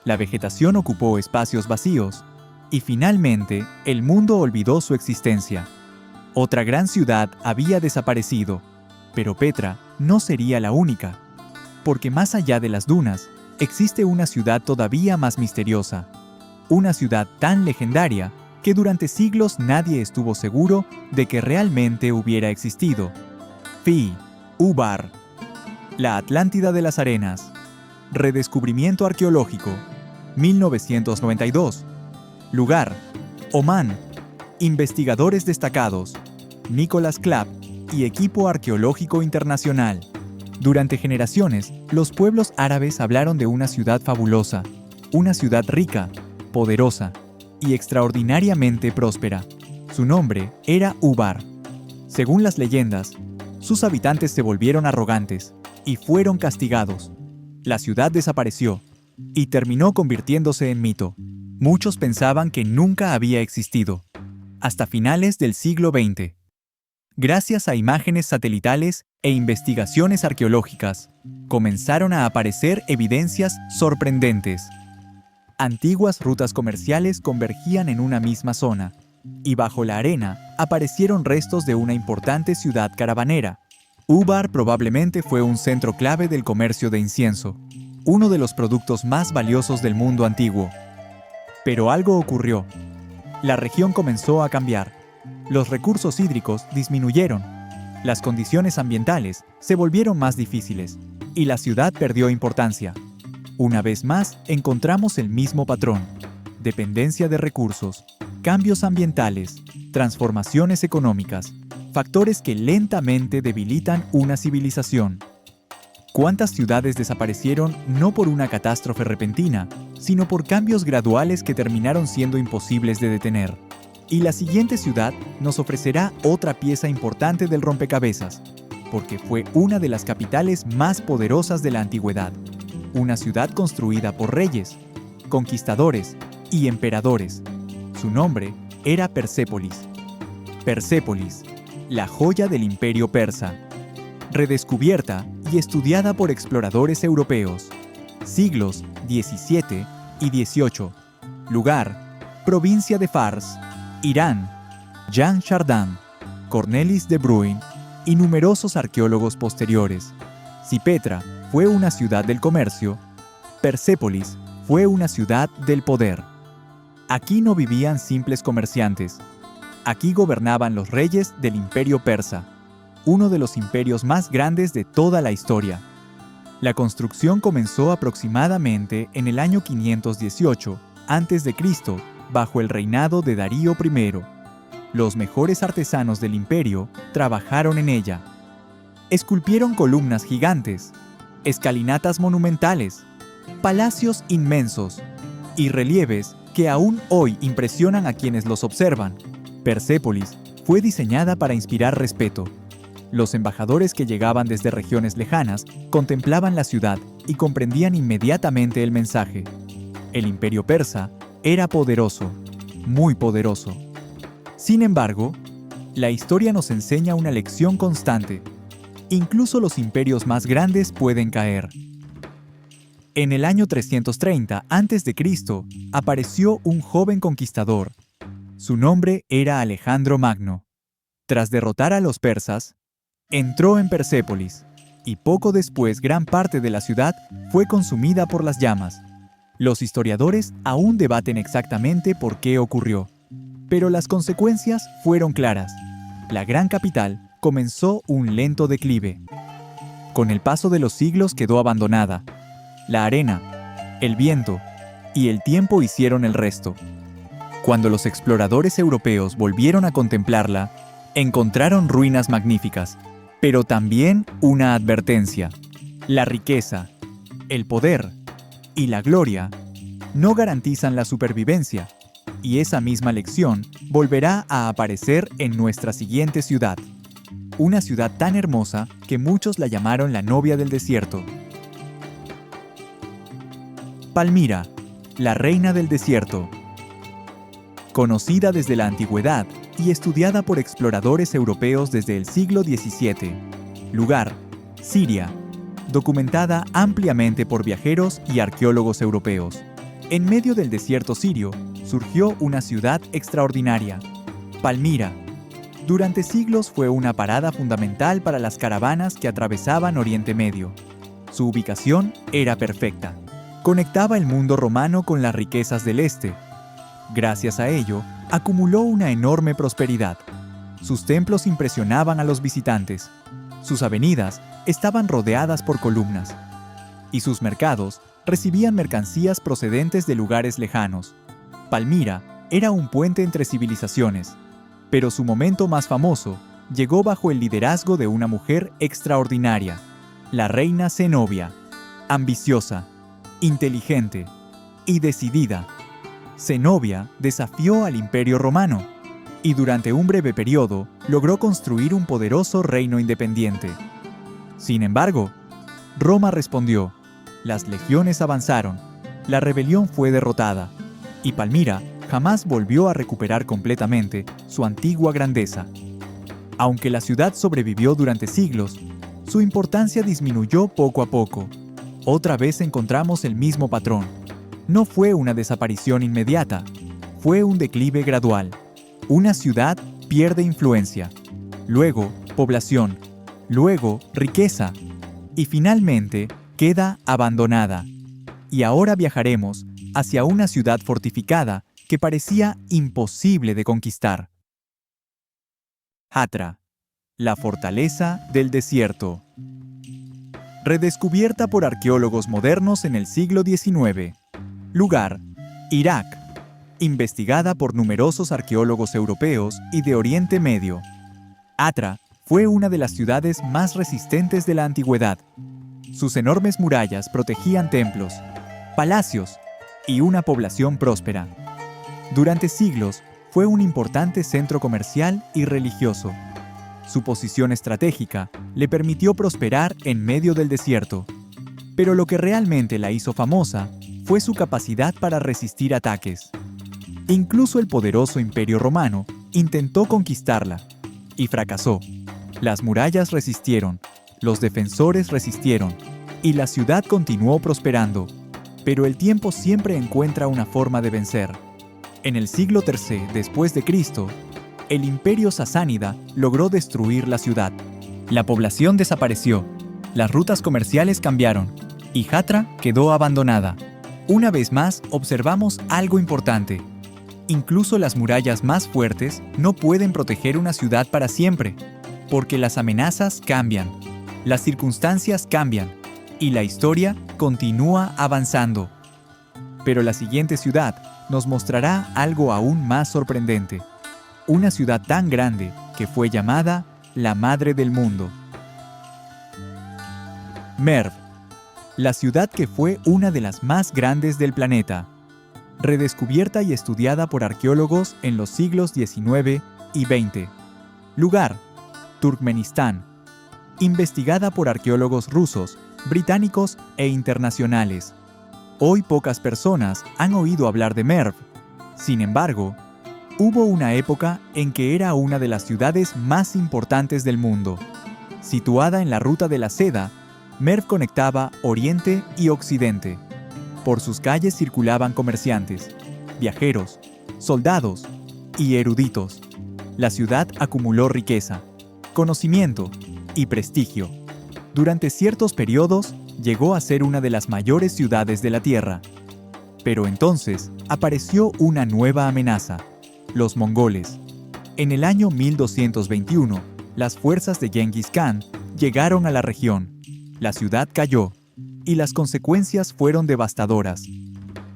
La vegetación ocupó espacios vacíos y finalmente el mundo olvidó su existencia. Otra gran ciudad había desaparecido, pero Petra no sería la única, porque más allá de las dunas existe una ciudad todavía más misteriosa. Una ciudad tan legendaria que durante siglos nadie estuvo seguro de que realmente hubiera existido. Fi, Ubar, la Atlántida de las Arenas. Redescubrimiento arqueológico, 1992. Lugar, Omán. Investigadores destacados, Nicholas Clapp y equipo arqueológico internacional. Durante generaciones, los pueblos árabes hablaron de una ciudad fabulosa, una ciudad rica, poderosa y extraordinariamente próspera. Su nombre era Ubar. Según las leyendas, sus habitantes se volvieron arrogantes y fueron castigados. La ciudad desapareció y terminó convirtiéndose en mito. Muchos pensaban que nunca había existido, hasta finales del siglo XX. Gracias a imágenes satelitales e investigaciones arqueológicas, comenzaron a aparecer evidencias sorprendentes. Antiguas rutas comerciales convergían en una misma zona, y bajo la arena aparecieron restos de una importante ciudad caravanera. Ubar probablemente fue un centro clave del comercio de incienso, uno de los productos más valiosos del mundo antiguo. Pero algo ocurrió. La región comenzó a cambiar. Los recursos hídricos disminuyeron, las condiciones ambientales se volvieron más difíciles, y la ciudad perdió importancia. Una vez más, encontramos el mismo patrón: dependencia de recursos, cambios ambientales, transformaciones económicas, factores que lentamente debilitan una civilización. ¿Cuántas ciudades desaparecieron no por una catástrofe repentina, sino por cambios graduales que terminaron siendo imposibles de detener? Y la siguiente ciudad nos ofrecerá otra pieza importante del rompecabezas, porque fue una de las capitales más poderosas de la antigüedad. Una ciudad construida por reyes, conquistadores y emperadores. Su nombre era Persépolis. Persépolis, la joya del imperio persa. Redescubierta y estudiada por exploradores europeos. Siglos XVII y XVIII. Lugar, provincia de Fars, Irán. Jean Chardin, Cornelis de Bruyn y numerosos arqueólogos posteriores. Si Petra fue una ciudad del comercio, Persépolis fue una ciudad del poder. Aquí no vivían simples comerciantes. Aquí gobernaban los reyes del imperio persa, uno de los imperios más grandes de toda la historia. La construcción comenzó aproximadamente en el año 518 a.C., bajo el reinado de Darío I. Los mejores artesanos del imperio trabajaron en ella. Esculpieron columnas gigantes, escalinatas monumentales, palacios inmensos y relieves que aún hoy impresionan a quienes los observan. Persépolis fue diseñada para inspirar respeto. Los embajadores que llegaban desde regiones lejanas contemplaban la ciudad y comprendían inmediatamente el mensaje. El imperio persa era poderoso, muy poderoso. Sin embargo, la historia nos enseña una lección constante. Incluso los imperios más grandes pueden caer. En el año 330 a.C. apareció un joven conquistador. Su nombre era Alejandro Magno. Tras derrotar a los persas, entró en Persépolis, y poco después gran parte de la ciudad fue consumida por las llamas. Los historiadores aún debaten exactamente por qué ocurrió, pero las consecuencias fueron claras. La gran capital comenzó un lento declive. Con el paso de los siglos quedó abandonada. La arena, el viento y el tiempo hicieron el resto. Cuando los exploradores europeos volvieron a contemplarla, encontraron ruinas magníficas, pero también una advertencia. La riqueza, el poder y la gloria no garantizan la supervivencia, y esa misma lección volverá a aparecer en nuestra siguiente ciudad. Una ciudad tan hermosa que muchos la llamaron la novia del desierto. Palmira, la reina del desierto. Conocida desde la antigüedad y estudiada por exploradores europeos desde el siglo XVII. Lugar: Siria. Documentada ampliamente por viajeros y arqueólogos europeos. En medio del desierto sirio surgió una ciudad extraordinaria, Palmira. Durante siglos fue una parada fundamental para las caravanas que atravesaban Oriente Medio. Su ubicación era perfecta. Conectaba el mundo romano con las riquezas del este. Gracias a ello, acumuló una enorme prosperidad. Sus templos impresionaban a los visitantes. Sus avenidas estaban rodeadas por columnas. Y sus mercados recibían mercancías procedentes de lugares lejanos. Palmira era un puente entre civilizaciones, pero su momento más famoso llegó bajo el liderazgo de una mujer extraordinaria, la reina Zenobia, ambiciosa, inteligente y decidida. Zenobia desafió al Imperio Romano y durante un breve periodo logró construir un poderoso reino independiente. Sin embargo, Roma respondió, las legiones avanzaron, la rebelión fue derrotada, y Palmira jamás volvió a recuperar completamente su antigua grandeza. Aunque la ciudad sobrevivió durante siglos, su importancia disminuyó poco a poco. Otra vez encontramos el mismo patrón. No fue una desaparición inmediata, fue un declive gradual. Una ciudad pierde influencia, luego población, luego riqueza, y finalmente queda abandonada. Y ahora viajaremos hacia una ciudad fortificada que parecía imposible de conquistar. Hatra, la fortaleza del desierto. Redescubierta por arqueólogos modernos en el siglo XIX. Lugar: Irak. Investigada por numerosos arqueólogos europeos y de Oriente Medio. Hatra fue una de las ciudades más resistentes de la antigüedad. Sus enormes murallas protegían templos, palacios y una población próspera. Durante siglos fue un importante centro comercial y religioso. Su posición estratégica le permitió prosperar en medio del desierto. Pero lo que realmente la hizo famosa fue su capacidad para resistir ataques. Incluso el poderoso Imperio Romano intentó conquistarla y fracasó. Las murallas resistieron, los defensores resistieron y la ciudad continuó prosperando. Pero el tiempo siempre encuentra una forma de vencer. En el siglo III después de Cristo, el Imperio Sasánida logró destruir la ciudad. La población desapareció, las rutas comerciales cambiaron y Hatra quedó abandonada. Una vez más observamos algo importante. Incluso las murallas más fuertes no pueden proteger una ciudad para siempre, porque las amenazas cambian, las circunstancias cambian y la historia continúa avanzando. Pero la siguiente ciudad nos mostrará algo aún más sorprendente. Una ciudad tan grande que fue llamada la Madre del Mundo. Merv, la ciudad que fue una de las más grandes del planeta. Redescubierta y estudiada por arqueólogos en los siglos XIX y XX. Lugar: Turkmenistán. Investigada por arqueólogos rusos, británicos e internacionales. Hoy pocas personas han oído hablar de Merv. Sin embargo, hubo una época en que era una de las ciudades más importantes del mundo. Situada en la ruta de la seda, Merv conectaba Oriente y Occidente. Por sus calles circulaban comerciantes, viajeros, soldados y eruditos. La ciudad acumuló riqueza, conocimiento y prestigio. Durante ciertos periodos, llegó a ser una de las mayores ciudades de la Tierra. Pero entonces apareció una nueva amenaza: los mongoles. En el año 1221, las fuerzas de Genghis Khan llegaron a la región. La ciudad cayó, y las consecuencias fueron devastadoras.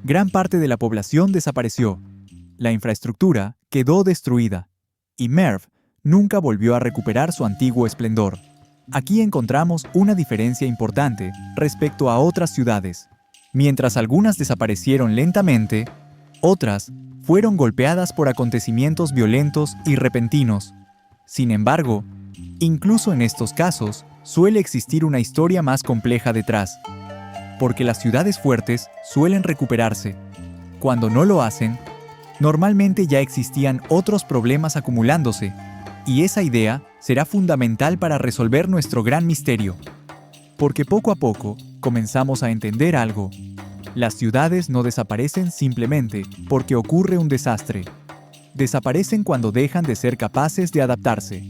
Gran parte de la población desapareció, La infraestructura quedó destruida y Merv nunca volvió a recuperar su antiguo esplendor. Aquí encontramos una diferencia importante respecto a otras ciudades. Mientras algunas desaparecieron lentamente, otras fueron golpeadas por acontecimientos violentos y repentinos. Sin embargo, incluso en estos casos, suele existir una historia más compleja detrás, porque las ciudades fuertes suelen recuperarse. Cuando no lo hacen, normalmente ya existían otros problemas acumulándose, y esa idea será fundamental para resolver nuestro gran misterio. Porque poco a poco comenzamos a entender algo. Las ciudades no desaparecen simplemente porque ocurre un desastre. Desaparecen cuando dejan de ser capaces de adaptarse.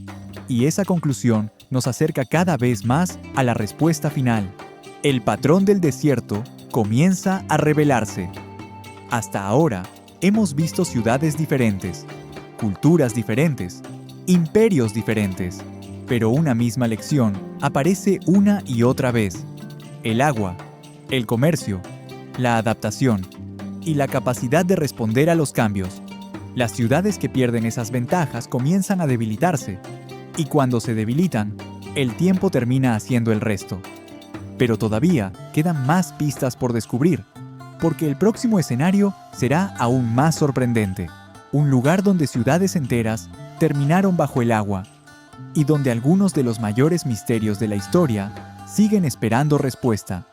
Y esa conclusión nos acerca cada vez más a la respuesta final. El patrón del desierto comienza a revelarse. Hasta ahora, hemos visto ciudades diferentes, culturas diferentes, imperios diferentes, pero una misma lección aparece una y otra vez. El agua, el comercio, la adaptación y la capacidad de responder a los cambios. Las ciudades que pierden esas ventajas comienzan a debilitarse, y cuando se debilitan, el tiempo termina haciendo el resto. Pero todavía quedan más pistas por descubrir, porque el próximo escenario será aún más sorprendente. Un lugar donde ciudades enteras terminaron bajo el agua, y donde algunos de los mayores misterios de la historia siguen esperando respuesta.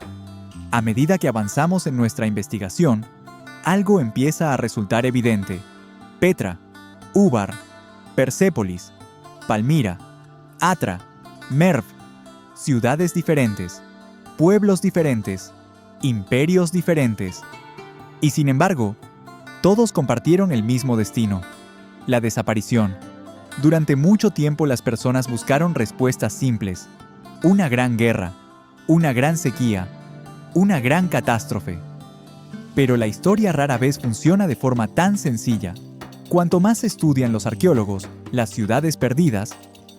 A medida que avanzamos en nuestra investigación, algo empieza a resultar evidente. Petra, Úbar, Persépolis, Palmira, Atra, Merv, ciudades diferentes, pueblos diferentes, imperios diferentes. Y sin embargo, todos compartieron el mismo destino: la desaparición. Durante mucho tiempo las personas buscaron respuestas simples: una gran guerra, una gran sequía, una gran catástrofe. Pero la historia rara vez funciona de forma tan sencilla. Cuanto más estudian los arqueólogos las ciudades perdidas,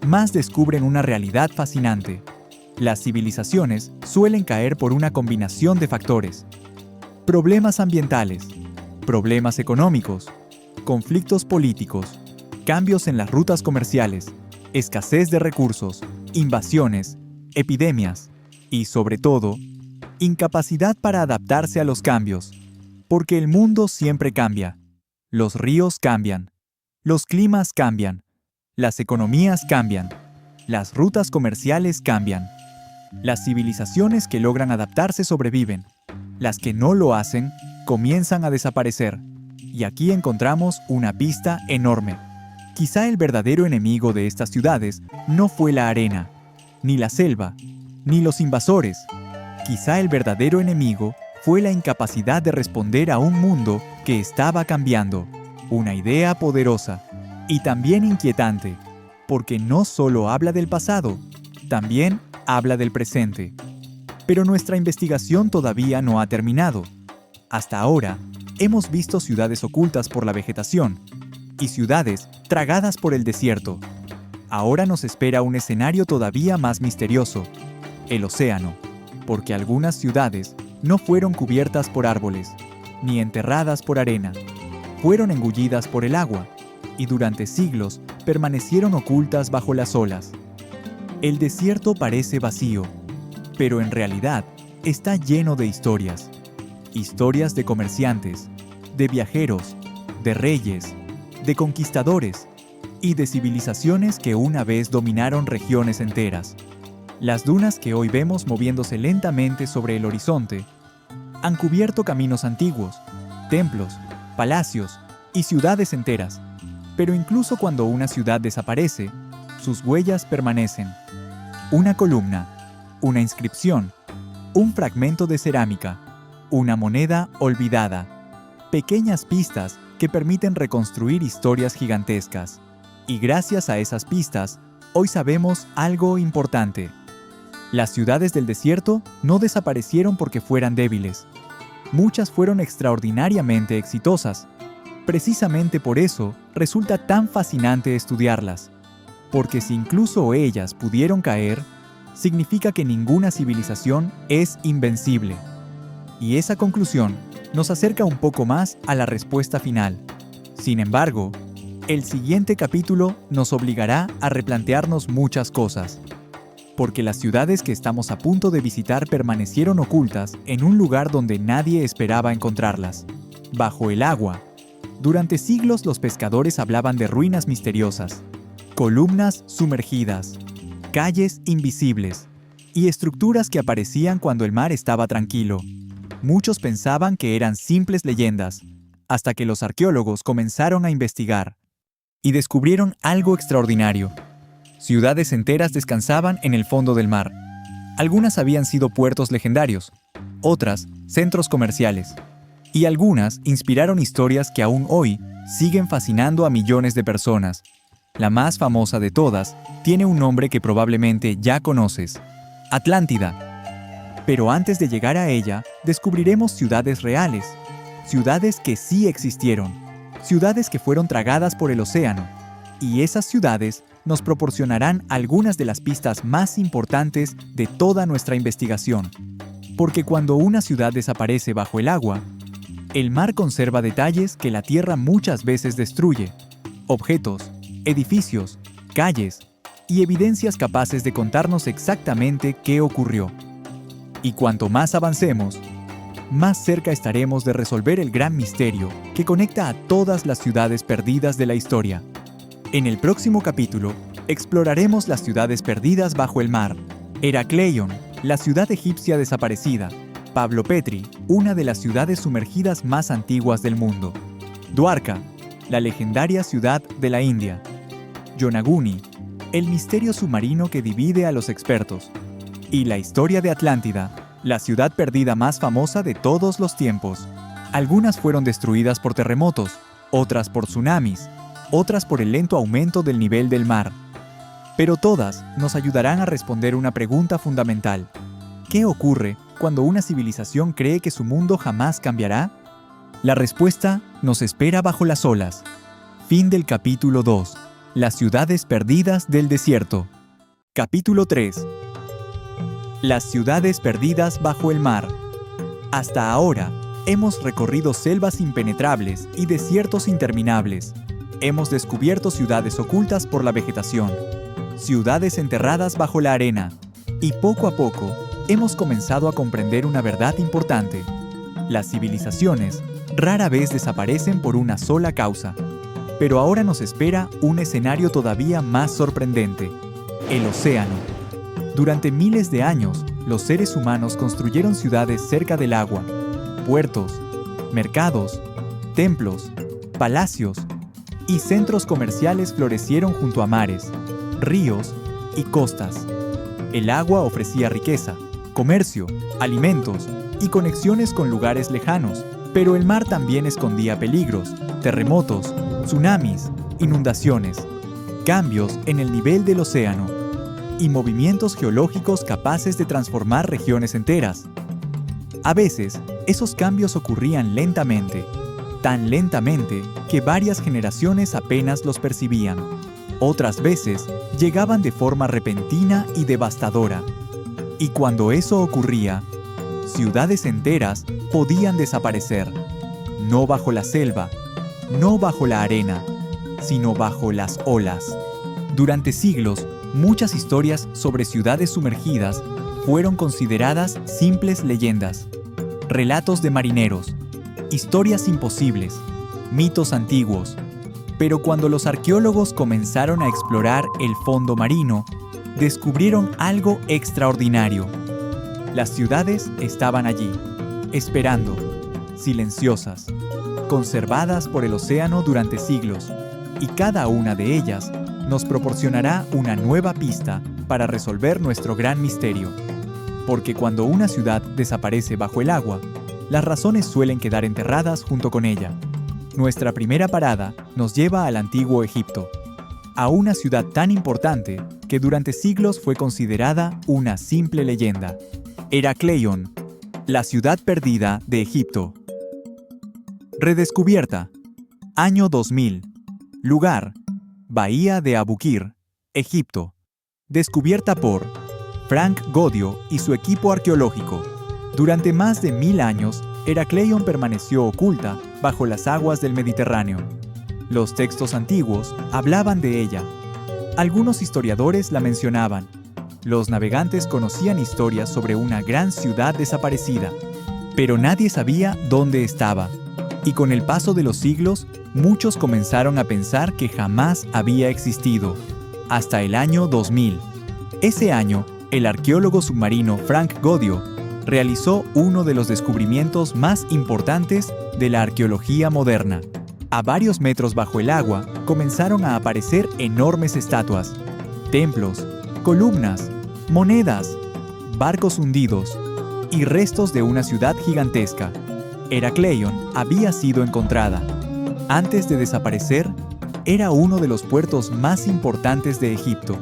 más descubren una realidad fascinante. Las civilizaciones suelen caer por una combinación de factores: problemas ambientales, problemas económicos, conflictos políticos, cambios en las rutas comerciales, escasez de recursos, invasiones, epidemias y, sobre todo, incapacidad para adaptarse a los cambios. Porque el mundo siempre cambia. Los ríos cambian, los climas cambian, las economías cambian, las rutas comerciales cambian. Las civilizaciones que logran adaptarse sobreviven. Las que no lo hacen comienzan a desaparecer. Y aquí encontramos una pista enorme. Quizá el verdadero enemigo de estas ciudades no fue la arena, ni la selva, ni los invasores. Quizá el verdadero enemigo fue la incapacidad de responder a un mundo que estaba cambiando. Una idea poderosa y también inquietante, porque no solo habla del pasado, también habla del presente. Pero nuestra investigación todavía no ha terminado. Hasta ahora, hemos visto ciudades ocultas por la vegetación y ciudades tragadas por el desierto. Ahora nos espera un escenario todavía más misterioso: el océano, porque algunas ciudades no fueron cubiertas por árboles, ni enterradas por arena. Fueron engullidas por el agua, y durante siglos permanecieron ocultas bajo las olas. El desierto parece vacío, pero en realidad está lleno de historias. Historias de comerciantes, de viajeros, de reyes, de conquistadores y de civilizaciones que una vez dominaron regiones enteras. Las dunas que hoy vemos moviéndose lentamente sobre el horizonte han cubierto caminos antiguos, templos, palacios y ciudades enteras. Pero incluso cuando una ciudad desaparece, sus huellas permanecen. Una columna, una inscripción, un fragmento de cerámica, una moneda olvidada. Pequeñas pistas que permiten reconstruir historias gigantescas. Y gracias a esas pistas, hoy sabemos algo importante. Las ciudades del desierto no desaparecieron porque fueran débiles. Muchas fueron extraordinariamente exitosas. Precisamente por eso resulta tan fascinante estudiarlas. Porque si incluso ellas pudieron caer, significa que ninguna civilización es invencible. Y esa conclusión nos acerca un poco más a la respuesta final. Sin embargo, el siguiente capítulo nos obligará a replantearnos muchas cosas, porque las ciudades que estamos a punto de visitar permanecieron ocultas en un lugar donde nadie esperaba encontrarlas, bajo el agua. Durante siglos los pescadores hablaban de ruinas misteriosas, columnas sumergidas, calles invisibles y estructuras que aparecían cuando el mar estaba tranquilo. Muchos pensaban que eran simples leyendas, hasta que los arqueólogos comenzaron a investigar y descubrieron algo extraordinario. Ciudades enteras descansaban en el fondo del mar. Algunas habían sido puertos legendarios, otras centros comerciales, y algunas inspiraron historias que aún hoy siguen fascinando a millones de personas. La más famosa de todas tiene un nombre que probablemente ya conoces: Atlántida. Pero antes de llegar a ella, descubriremos ciudades reales, ciudades que sí existieron, ciudades que fueron tragadas por el océano, y esas ciudades nos proporcionarán algunas de las pistas más importantes de toda nuestra investigación. Porque cuando una ciudad desaparece bajo el agua, el mar conserva detalles que la tierra muchas veces destruye: objetos, edificios, calles y evidencias capaces de contarnos exactamente qué ocurrió. Y cuanto más avancemos, más cerca estaremos de resolver el gran misterio que conecta a todas las ciudades perdidas de la historia. En el próximo capítulo, exploraremos las ciudades perdidas bajo el mar: Heracleion, la ciudad egipcia desaparecida; Pavlopetri, una de las ciudades sumergidas más antiguas del mundo; Dwarka, la legendaria ciudad de la India; Yonaguni, el misterio submarino que divide a los expertos; y la historia de Atlántida, la ciudad perdida más famosa de todos los tiempos. Algunas fueron destruidas por terremotos, otras por tsunamis, otras por el lento aumento del nivel del mar. Pero todas nos ayudarán a responder una pregunta fundamental: ¿qué ocurre cuando una civilización cree que su mundo jamás cambiará? La respuesta nos espera bajo las olas. Fin del capítulo 2. Las ciudades perdidas del desierto. Capítulo 3. Las ciudades perdidas bajo el mar. Hasta ahora, hemos recorrido selvas impenetrables y desiertos interminables. Hemos descubierto ciudades ocultas por la vegetación, ciudades enterradas bajo la arena, y poco a poco hemos comenzado a comprender una verdad importante: las civilizaciones rara vez desaparecen por una sola causa. Pero ahora nos espera un escenario todavía más sorprendente: el océano. Durante miles de años, los seres humanos construyeron ciudades cerca del agua, puertos, mercados, templos, palacios y centros comerciales florecieron junto a mares, ríos y costas. El agua ofrecía riqueza, comercio, alimentos y conexiones con lugares lejanos, pero el mar también escondía peligros: terremotos, tsunamis, inundaciones, cambios en el nivel del océano y movimientos geológicos capaces de transformar regiones enteras. A veces, esos cambios ocurrían lentamente, tan lentamente que varias generaciones apenas los percibían. Otras veces, llegaban de forma repentina y devastadora. Y cuando eso ocurría, ciudades enteras podían desaparecer, no bajo la selva, no bajo la arena, sino bajo las olas. Durante siglos, muchas historias sobre ciudades sumergidas fueron consideradas simples leyendas, relatos de marineros, historias imposibles, mitos antiguos. Pero cuando los arqueólogos comenzaron a explorar el fondo marino, descubrieron algo extraordinario. Las ciudades estaban allí, esperando, silenciosas, conservadas por el océano durante siglos, y cada una de ellas nos proporcionará una nueva pista para resolver nuestro gran misterio. Porque cuando una ciudad desaparece bajo el agua, las razones suelen quedar enterradas junto con ella. Nuestra primera parada nos lleva al antiguo Egipto, a una ciudad tan importante que durante siglos fue considerada una simple leyenda: Heracleion, la ciudad perdida de Egipto. Redescubierta. Año 2000. Lugar: Bahía de Abukir, Egipto. Descubierta por Frank Godio y su equipo arqueológico. Durante más de 1000 años, Heracleion permaneció oculta bajo las aguas del Mediterráneo. Los textos antiguos hablaban de ella. Algunos historiadores la mencionaban. Los navegantes conocían historias sobre una gran ciudad desaparecida, pero nadie sabía dónde estaba. Y con el paso de los siglos, muchos comenzaron a pensar que jamás había existido, hasta el año 2000. Ese año, el arqueólogo submarino Frank Godio realizó uno de los descubrimientos más importantes de la arqueología moderna. A varios metros bajo el agua comenzaron a aparecer enormes estatuas, templos, columnas, monedas, barcos hundidos y restos de una ciudad gigantesca. Heracleion había sido encontrada. Antes de desaparecer, era uno de los puertos más importantes de Egipto.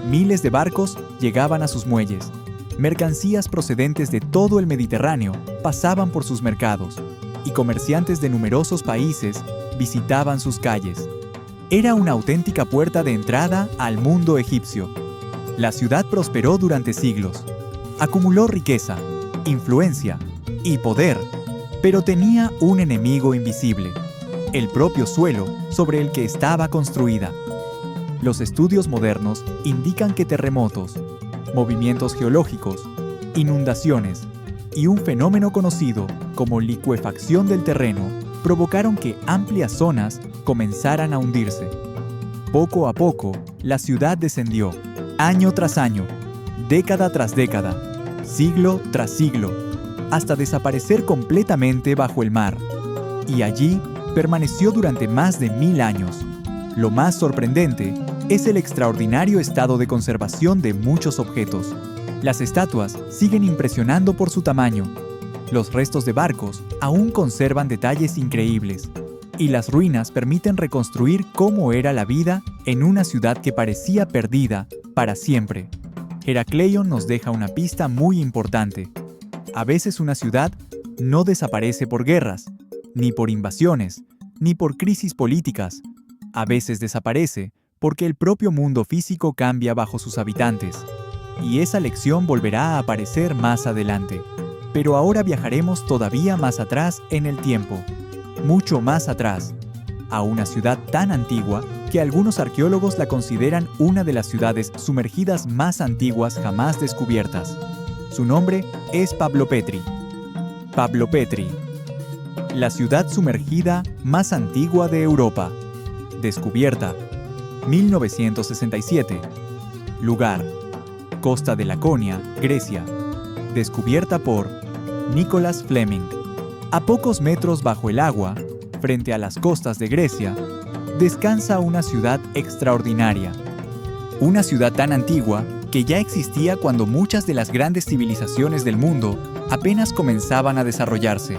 Miles de barcos llegaban a sus muelles. Mercancías procedentes de todo el Mediterráneo pasaban por sus mercados, y comerciantes de numerosos países visitaban sus calles. Era una auténtica puerta de entrada al mundo egipcio. La ciudad prosperó durante siglos. Acumuló riqueza, influencia y poder, pero tenía un enemigo invisible: el propio suelo sobre el que estaba construida. Los estudios modernos indican que terremotos, movimientos geológicos, inundaciones y un fenómeno conocido como licuefacción del terreno provocaron que amplias zonas comenzaran a hundirse. Poco a poco, la ciudad descendió, año tras año, década tras década, siglo tras siglo, hasta desaparecer completamente bajo el mar. Y allí permaneció durante más de 1000 años. Lo más sorprendente es el extraordinario estado de conservación de muchos objetos. Las estatuas siguen impresionando por su tamaño. Los restos de barcos aún conservan detalles increíbles. Y las ruinas permiten reconstruir cómo era la vida en una ciudad que parecía perdida para siempre. Heracleion nos deja una pista muy importante. A veces una ciudad no desaparece por guerras, ni por invasiones, ni por crisis políticas. A veces desaparece porque el propio mundo físico cambia bajo sus habitantes. Y esa lección volverá a aparecer más adelante. Pero ahora viajaremos todavía más atrás en el tiempo, mucho más atrás, a una ciudad tan antigua que algunos arqueólogos la consideran una de las ciudades sumergidas más antiguas jamás descubiertas. Su nombre es Pavlopetri. Pavlopetri, la ciudad sumergida más antigua de Europa. Descubierta, 1967. Lugar, costa de Laconia, Grecia. Descubierta por Nicholas Fleming. A pocos metros bajo el agua, frente a las costas de Grecia, descansa una ciudad extraordinaria. Una ciudad tan antigua que ya existía cuando muchas de las grandes civilizaciones del mundo apenas comenzaban a desarrollarse.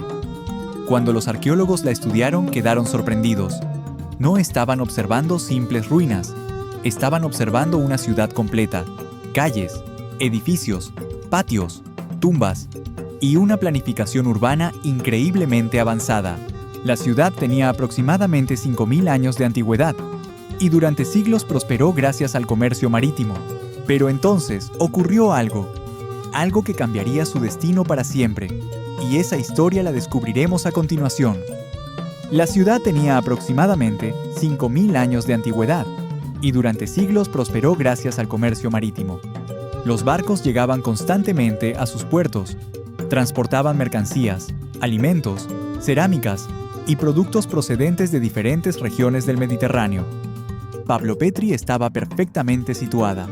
Cuando los arqueólogos la estudiaron, quedaron sorprendidos. No estaban observando simples ruinas, estaban observando una ciudad completa, calles, edificios, patios, tumbas y una planificación urbana increíblemente avanzada. La ciudad tenía aproximadamente 5000 años de antigüedad y durante siglos prosperó gracias al comercio marítimo. Pero entonces ocurrió algo que cambiaría su destino para siempre, y esa historia la descubriremos a continuación. La ciudad tenía aproximadamente 5000 años de antigüedad y durante siglos prosperó gracias al comercio marítimo. Los barcos llegaban constantemente a sus puertos, transportaban mercancías, alimentos, cerámicas y productos procedentes de diferentes regiones del Mediterráneo. Pavlopetri estaba perfectamente situada.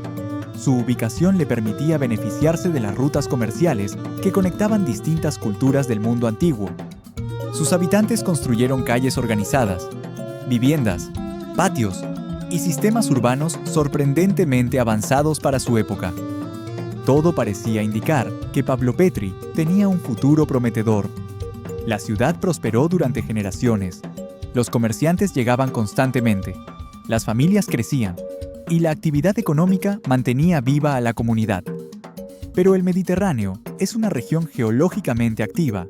Su ubicación le permitía beneficiarse de las rutas comerciales que conectaban distintas culturas del mundo antiguo. Sus habitantes construyeron calles organizadas, viviendas, patios y sistemas urbanos sorprendentemente avanzados para su época. Todo parecía indicar que Pavlopetri tenía un futuro prometedor. La ciudad prosperó durante generaciones. Los comerciantes llegaban constantemente, las familias crecían y la actividad económica mantenía viva a la comunidad. Pero el Mediterráneo es una región geológicamente activa.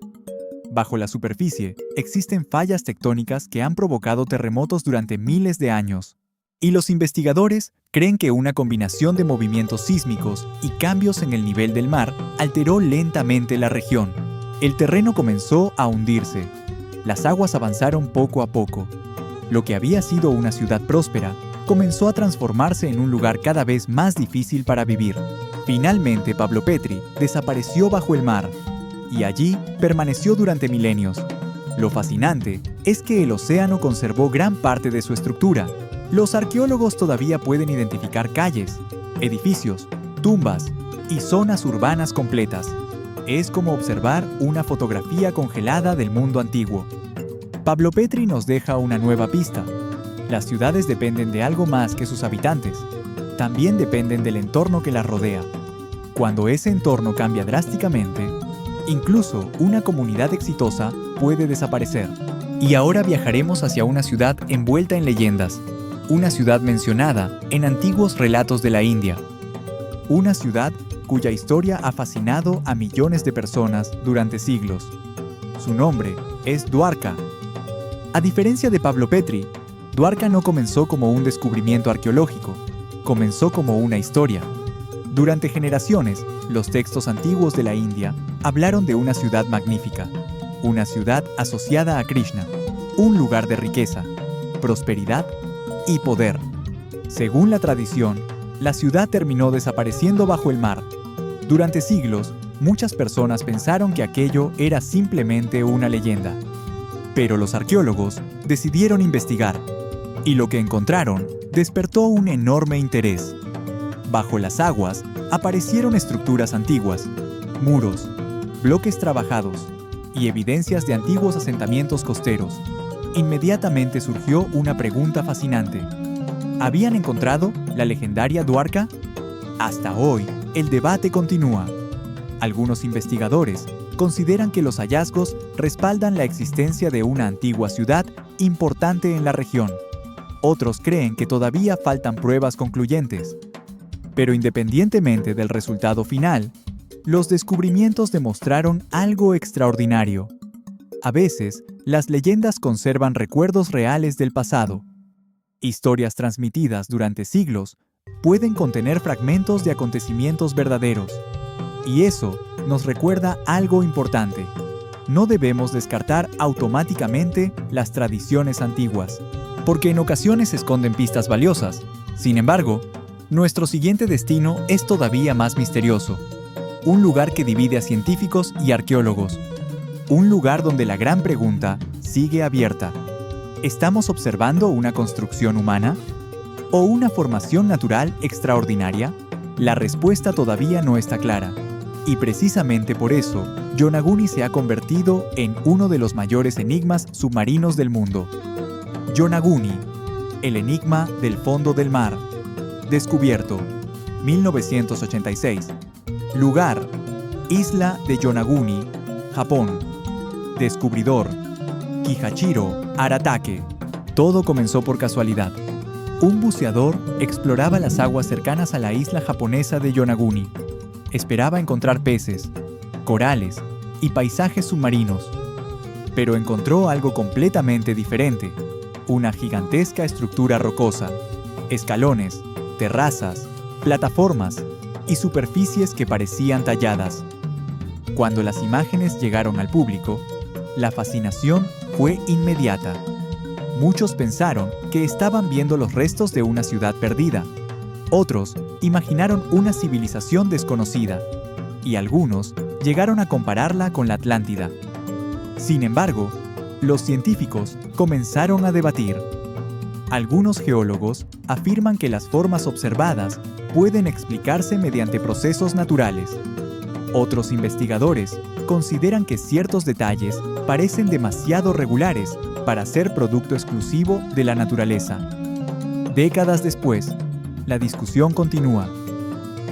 Bajo la superficie existen fallas tectónicas que han provocado terremotos durante miles de años. Y los investigadores creen que una combinación de movimientos sísmicos y cambios en el nivel del mar alteró lentamente la región. El terreno comenzó a hundirse. Las aguas avanzaron poco a poco. Lo que había sido una ciudad próspera comenzó a transformarse en un lugar cada vez más difícil para vivir. Finalmente, Pavlopetri desapareció bajo el mar y allí permaneció durante milenios. Lo fascinante es que el océano conservó gran parte de su estructura. Los arqueólogos todavía pueden identificar calles, edificios, tumbas y zonas urbanas completas. Es como observar una fotografía congelada del mundo antiguo. Pavlopetri nos deja una nueva pista. Las ciudades dependen de algo más que sus habitantes. También dependen del entorno que las rodea. Cuando ese entorno cambia drásticamente, incluso una comunidad exitosa puede desaparecer. Y ahora viajaremos hacia una ciudad envuelta en leyendas, una ciudad mencionada en antiguos relatos de la India. Una ciudad cuya historia ha fascinado a millones de personas durante siglos. Su nombre es Dwarka. A diferencia de Pavlopetri, Dwarka no comenzó como un descubrimiento arqueológico, comenzó como una historia. Durante generaciones, los textos antiguos de la India hablaron de una ciudad magnífica, una ciudad asociada a Krishna, un lugar de riqueza, prosperidad y poder. Según la tradición, la ciudad terminó desapareciendo bajo el mar. Durante siglos, muchas personas pensaron que aquello era simplemente una leyenda. Pero los arqueólogos decidieron investigar, y lo que encontraron despertó un enorme interés. Bajo las aguas aparecieron estructuras antiguas, muros, bloques trabajados y evidencias de antiguos asentamientos costeros. Inmediatamente surgió una pregunta fascinante. ¿Habían encontrado la legendaria Dwarka? Hasta hoy, el debate continúa. Algunos investigadores consideran que los hallazgos respaldan la existencia de una antigua ciudad importante en la región. Otros creen que todavía faltan pruebas concluyentes. Pero independientemente del resultado final, los descubrimientos demostraron algo extraordinario. A veces, las leyendas conservan recuerdos reales del pasado. Historias transmitidas durante siglos pueden contener fragmentos de acontecimientos verdaderos. Y eso nos recuerda algo importante. No debemos descartar automáticamente las tradiciones antiguas, porque en ocasiones esconden pistas valiosas. Sin embargo, nuestro siguiente destino es todavía más misterioso. Un lugar que divide a científicos y arqueólogos. Un lugar donde la gran pregunta sigue abierta. ¿Estamos observando una construcción humana? ¿O una formación natural extraordinaria? La respuesta todavía no está clara. Y precisamente por eso, Yonaguni se ha convertido en uno de los mayores enigmas submarinos del mundo. Yonaguni, el enigma del fondo del mar. Descubierto, 1986. Lugar, Isla de Yonaguni, Japón. Descubridor, Kihachiro Aratake. Todo comenzó por casualidad. Un buceador exploraba las aguas cercanas a la isla japonesa de Yonaguni. Esperaba encontrar peces, corales y paisajes submarinos. Pero encontró algo completamente diferente. Una gigantesca estructura rocosa, escalones, terrazas, plataformas y superficies que parecían talladas. Cuando las imágenes llegaron al público, la fascinación fue inmediata. Muchos pensaron que estaban viendo los restos de una ciudad perdida. Otros imaginaron una civilización desconocida. Y algunos llegaron a compararla con la Atlántida. Sin embargo, los científicos comenzaron a debatir. Algunos geólogos afirman que las formas observadas pueden explicarse mediante procesos naturales. Otros investigadores consideran que ciertos detalles parecen demasiado regulares para ser producto exclusivo de la naturaleza. Décadas después, la discusión continúa.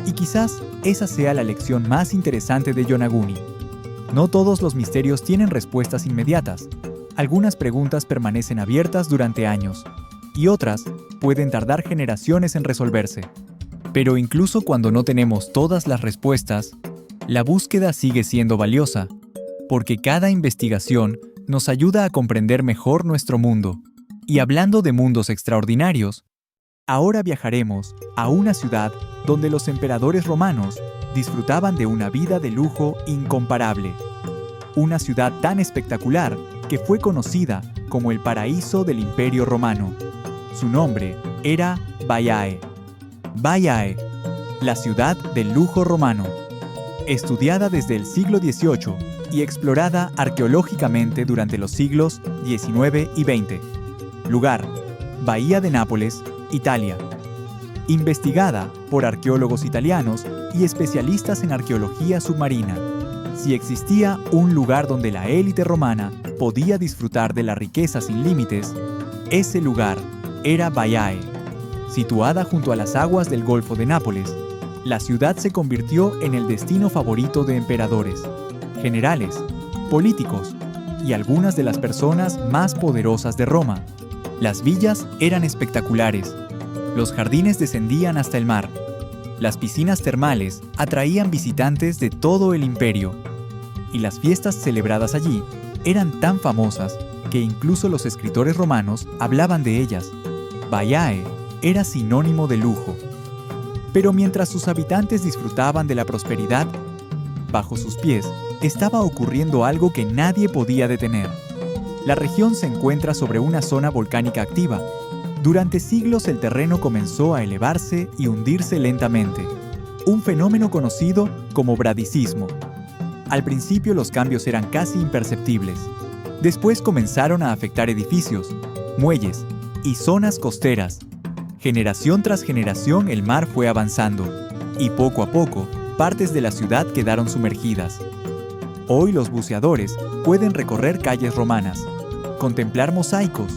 Y quizás esa sea la lección más interesante de Yonaguni. No todos los misterios tienen respuestas inmediatas. Algunas preguntas permanecen abiertas durante años, y otras pueden tardar generaciones en resolverse. Pero incluso cuando no tenemos todas las respuestas, la búsqueda sigue siendo valiosa, porque cada investigación nos ayuda a comprender mejor nuestro mundo. Y hablando de mundos extraordinarios, ahora viajaremos a una ciudad donde los emperadores romanos disfrutaban de una vida de lujo incomparable. Una ciudad tan espectacular que fue conocida como el paraíso del Imperio Romano. Su nombre era Baiae. Baiae, la ciudad del lujo romano. Estudiada desde el siglo XVIII y explorada arqueológicamente durante los siglos XIX y XX. Lugar: Bahía de Nápoles, Italia. Investigada por arqueólogos italianos y especialistas en arqueología submarina. Si existía un lugar donde la élite romana podía disfrutar de la riqueza sin límites, ese lugar era Baiae. Situada junto a las aguas del Golfo de Nápoles, la ciudad se convirtió en el destino favorito de emperadores, generales, políticos y algunas de las personas más poderosas de Roma. Las villas eran espectaculares. Los jardines descendían hasta el mar. Las piscinas termales atraían visitantes de todo el imperio. Y las fiestas celebradas allí eran tan famosas que incluso los escritores romanos hablaban de ellas. Baiae era sinónimo de lujo. Pero mientras sus habitantes disfrutaban de la prosperidad, bajo sus pies estaba ocurriendo algo que nadie podía detener. La región se encuentra sobre una zona volcánica activa. Durante siglos el terreno comenzó a elevarse y hundirse lentamente, un fenómeno conocido como bradicismo. Al principio los cambios eran casi imperceptibles. Después comenzaron a afectar edificios, muelles y zonas costeras. Generación tras generación el mar fue avanzando, y poco a poco, partes de la ciudad quedaron sumergidas. Hoy los buceadores pueden recorrer calles romanas, contemplar mosaicos,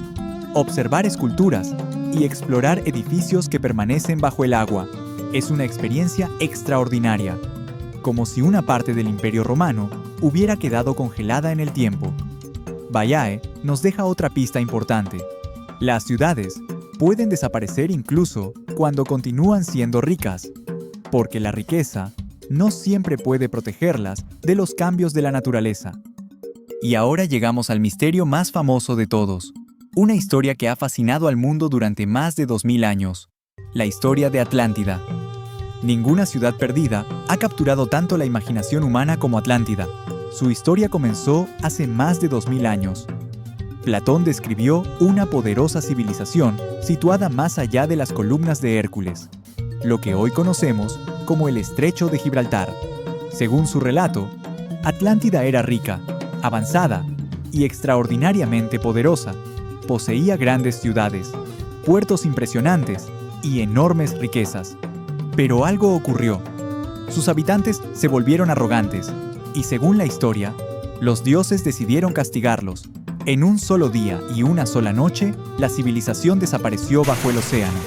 observar esculturas y explorar edificios que permanecen bajo el agua. Es una experiencia extraordinaria, como si una parte del Imperio Romano hubiera quedado congelada en el tiempo. Baiae nos deja otra pista importante. Las ciudades pueden desaparecer incluso cuando continúan siendo ricas, porque la riqueza no siempre puede protegerlas de los cambios de la naturaleza. Y ahora llegamos al misterio más famoso de todos. Una historia que ha fascinado al mundo durante más de 2000 años. La historia de Atlántida. Ninguna ciudad perdida ha capturado tanto la imaginación humana como Atlántida. Su historia comenzó hace más de 2000 años. Platón describió una poderosa civilización situada más allá de las columnas de Hércules, lo que hoy conocemos como el Estrecho de Gibraltar. Según su relato, Atlántida era rica, avanzada y extraordinariamente poderosa. Poseía grandes ciudades, puertos impresionantes y enormes riquezas. Pero algo ocurrió. Sus habitantes se volvieron arrogantes y, según la historia, los dioses decidieron castigarlos. En un solo día y una sola noche, la civilización desapareció bajo el océano.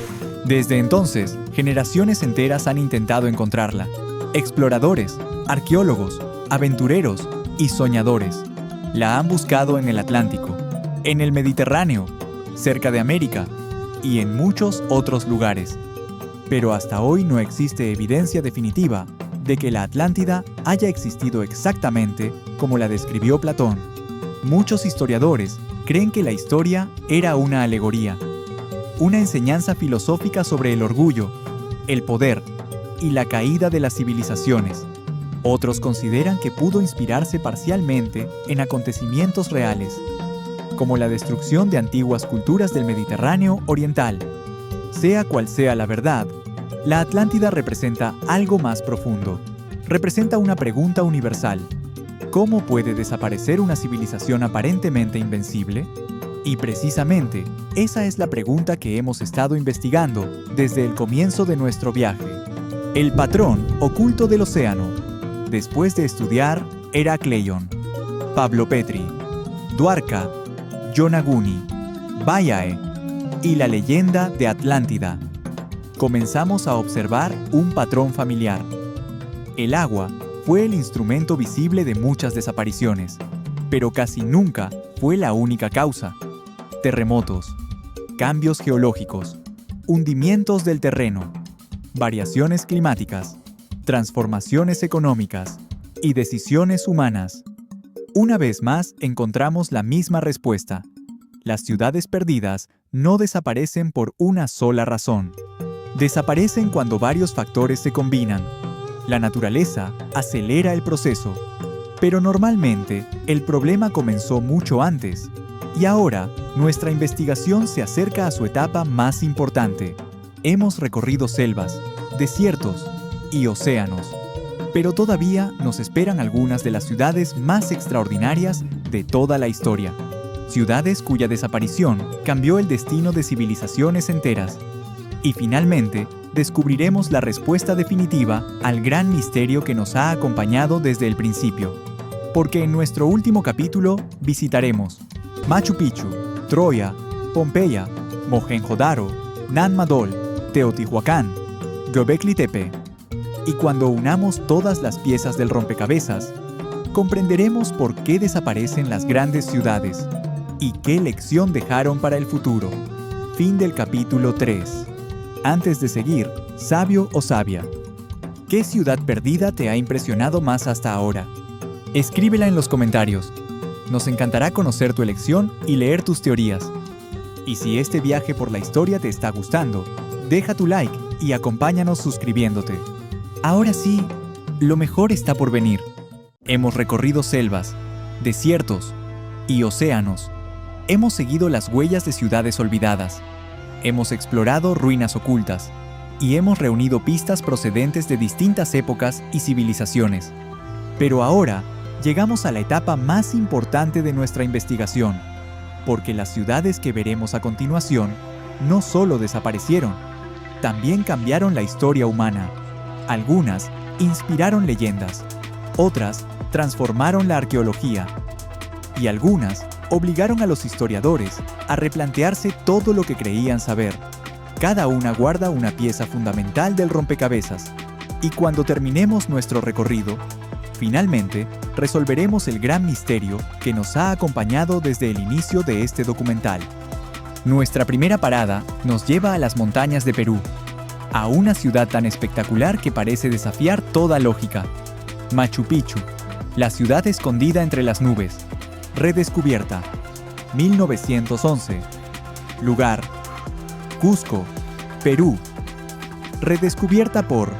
Desde entonces, generaciones enteras han intentado encontrarla. Exploradores, arqueólogos, aventureros y soñadores la han buscado en el Atlántico, en el Mediterráneo, cerca de América y en muchos otros lugares. Pero hasta hoy no existe evidencia definitiva de que la Atlántida haya existido exactamente como la describió Platón. Muchos historiadores creen que la historia era una alegoría, una enseñanza filosófica sobre el orgullo, el poder y la caída de las civilizaciones. Otros consideran que pudo inspirarse parcialmente en acontecimientos reales, como la destrucción de antiguas culturas del Mediterráneo oriental. Sea cual sea la verdad, la Atlántida representa algo más profundo. Representa una pregunta universal. ¿Cómo puede desaparecer una civilización aparentemente invencible? Y precisamente, esa es la pregunta que hemos estado investigando desde el comienzo de nuestro viaje. El patrón oculto del océano. Después de estudiar Herakleion, Pablo Petri, Dwarka, Yonaguni, Baiae y la leyenda de Atlántida, comenzamos a observar un patrón familiar. El agua fue el instrumento visible de muchas desapariciones, pero casi nunca fue la única causa. Terremotos, cambios geológicos, hundimientos del terreno, variaciones climáticas, transformaciones económicas y decisiones humanas. Una vez más encontramos la misma respuesta. Las ciudades perdidas no desaparecen por una sola razón. Desaparecen cuando varios factores se combinan. La naturaleza acelera el proceso. Pero normalmente, el problema comenzó mucho antes, y ahora nuestra investigación se acerca a su etapa más importante. Hemos recorrido selvas, desiertos y océanos, pero todavía nos esperan algunas de las ciudades más extraordinarias de toda la historia. Ciudades cuya desaparición cambió el destino de civilizaciones enteras. Y finalmente, descubriremos la respuesta definitiva al gran misterio que nos ha acompañado desde el principio. Porque en nuestro último capítulo visitaremos Machu Picchu, Troya, Pompeya, Mohenjo-Daro, Nan Madol, Teotihuacán, Göbekli Tepe. Y cuando unamos todas las piezas del rompecabezas, comprenderemos por qué desaparecen las grandes ciudades y qué lección dejaron para el futuro. Fin del capítulo 3. Antes de seguir, sabio o sabia, ¿qué ciudad perdida te ha impresionado más hasta ahora? Escríbela en los comentarios. Nos encantará conocer tu elección y leer tus teorías. Y si este viaje por la historia te está gustando, deja tu like y acompáñanos suscribiéndote. Ahora sí, lo mejor está por venir. Hemos recorrido selvas, desiertos y océanos. Hemos seguido las huellas de ciudades olvidadas. Hemos explorado ruinas ocultas y hemos reunido pistas procedentes de distintas épocas y civilizaciones. Pero ahora llegamos a la etapa más importante de nuestra investigación, porque las ciudades que veremos a continuación no solo desaparecieron, también cambiaron la historia humana. Algunas inspiraron leyendas, otras transformaron la arqueología y algunas obligaron a los historiadores a replantearse todo lo que creían saber. Cada una guarda una pieza fundamental del rompecabezas, y cuando terminemos nuestro recorrido, finalmente resolveremos el gran misterio que nos ha acompañado desde el inicio de este documental. Nuestra primera parada nos lleva a las montañas de Perú, a una ciudad tan espectacular que parece desafiar toda lógica. Machu Picchu, la ciudad escondida entre las nubes. Redescubierta, 1911. Lugar: Cusco, Perú. Redescubierta por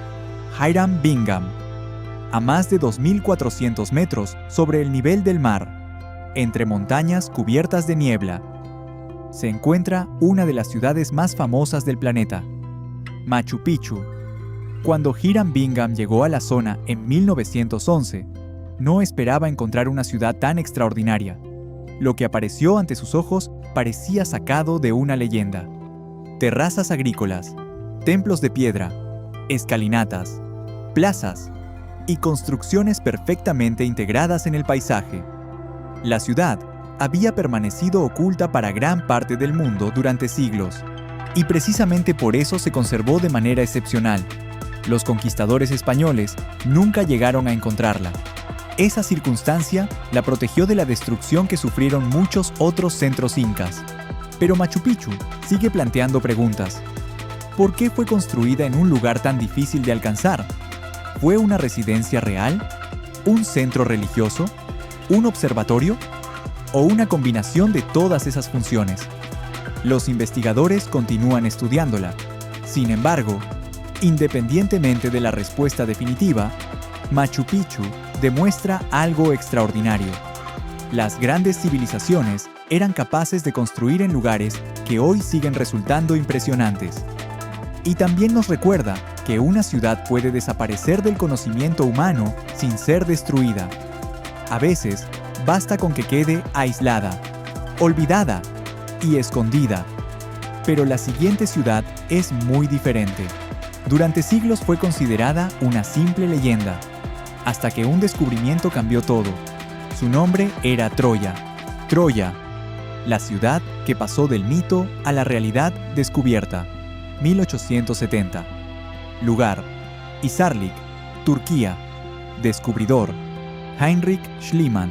Hiram Bingham, a más de 2.400 metros sobre el nivel del mar, entre montañas cubiertas de niebla. Se encuentra una de las ciudades más famosas del planeta, Machu Picchu. Cuando Hiram Bingham llegó a la zona en 1911, no esperaba encontrar una ciudad tan extraordinaria. Lo que apareció ante sus ojos parecía sacado de una leyenda. Terrazas agrícolas, templos de piedra, escalinatas, plazas y construcciones perfectamente integradas en el paisaje. La ciudad había permanecido oculta para gran parte del mundo durante siglos, y precisamente por eso se conservó de manera excepcional. Los conquistadores españoles nunca llegaron a encontrarla. Esa circunstancia la protegió de la destrucción que sufrieron muchos otros centros incas. Pero Machu Picchu sigue planteando preguntas. ¿Por qué fue construida en un lugar tan difícil de alcanzar? ¿Fue una residencia real? ¿Un centro religioso? ¿Un observatorio? ¿O una combinación de todas esas funciones? Los investigadores continúan estudiándola. Sin embargo, independientemente de la respuesta definitiva, Machu Picchu demuestra algo extraordinario. Las grandes civilizaciones eran capaces de construir en lugares que hoy siguen resultando impresionantes. Y también nos recuerda que una ciudad puede desaparecer del conocimiento humano sin ser destruida. A veces, basta con que quede aislada, olvidada y escondida. Pero la siguiente ciudad es muy diferente. Durante siglos fue considerada una simple leyenda, hasta que un descubrimiento cambió todo. Su nombre era Troya. Troya, la ciudad que pasó del mito a la realidad descubierta. 1870. Lugar: Izarlik, Turquía. Descubridor: Heinrich Schliemann.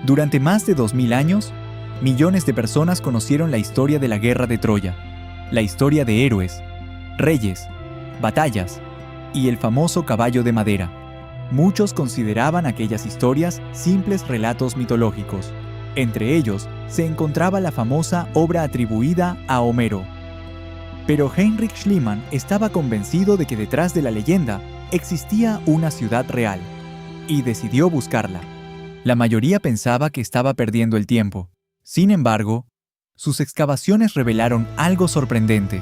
Durante más de 2000 años, millones de personas conocieron la historia de la guerra de Troya, la historia de héroes, reyes, batallas y el famoso caballo de madera. Muchos consideraban aquellas historias simples relatos mitológicos. Entre ellos se encontraba la famosa obra atribuida a Homero. Pero Heinrich Schliemann estaba convencido de que detrás de la leyenda existía una ciudad real. y decidió buscarla. La mayoría pensaba que estaba perdiendo el tiempo. Sin embargo, sus excavaciones revelaron algo sorprendente.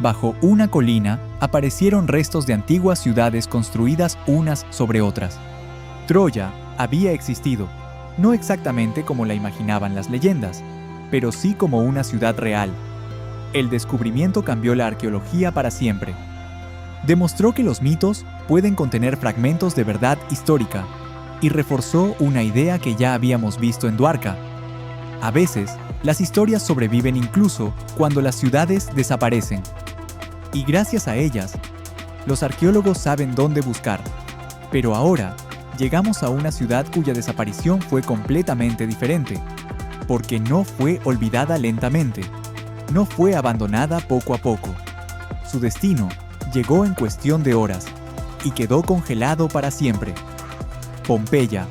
Bajo una colina aparecieron restos de antiguas ciudades construidas unas sobre otras. Troya había existido, no exactamente como la imaginaban las leyendas, pero sí como una ciudad real. El descubrimiento cambió la arqueología para siempre. Demostró que los mitos pueden contener fragmentos de verdad histórica y reforzó una idea que ya habíamos visto en Dwarka. A veces, las historias sobreviven incluso cuando las ciudades desaparecen. Y gracias a ellas, los arqueólogos saben dónde buscar. Pero ahora, llegamos a una ciudad cuya desaparición fue completamente diferente, porque no fue olvidada lentamente, no fue abandonada poco a poco. Su destino llegó en cuestión de horas y quedó congelado para siempre. Pompeya,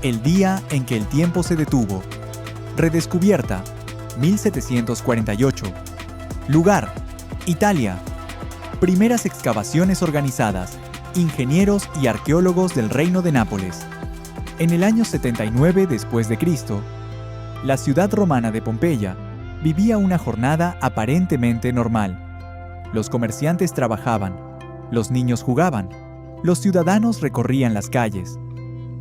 el día en que el tiempo se detuvo. Redescubierta, 1748. Lugar, Italia. Primeras excavaciones organizadas. Ingenieros y arqueólogos del Reino de Nápoles. En el año 79 después de Cristo, la ciudad romana de Pompeya vivía una jornada aparentemente normal. Los comerciantes trabajaban, los niños jugaban, los ciudadanos recorrían las calles,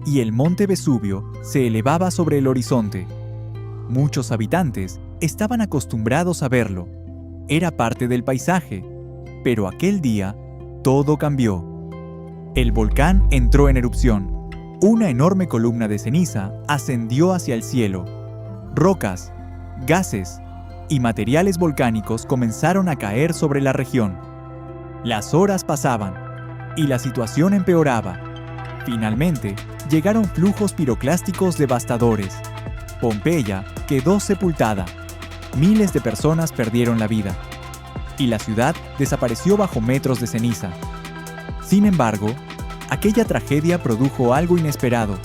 y el monte Vesubio se elevaba sobre el horizonte. Muchos habitantes estaban acostumbrados a verlo. Era parte del paisaje, pero aquel día todo cambió. El volcán entró en erupción. Una enorme columna de ceniza ascendió hacia el cielo. Rocas, gases y materiales volcánicos comenzaron a caer sobre la región. Las horas pasaban y la situación empeoraba. Finalmente, llegaron flujos piroclásticos devastadores. Pompeya quedó sepultada. Miles de personas perdieron la vida. Y la ciudad desapareció bajo metros de ceniza. Sin embargo, aquella tragedia produjo algo inesperado.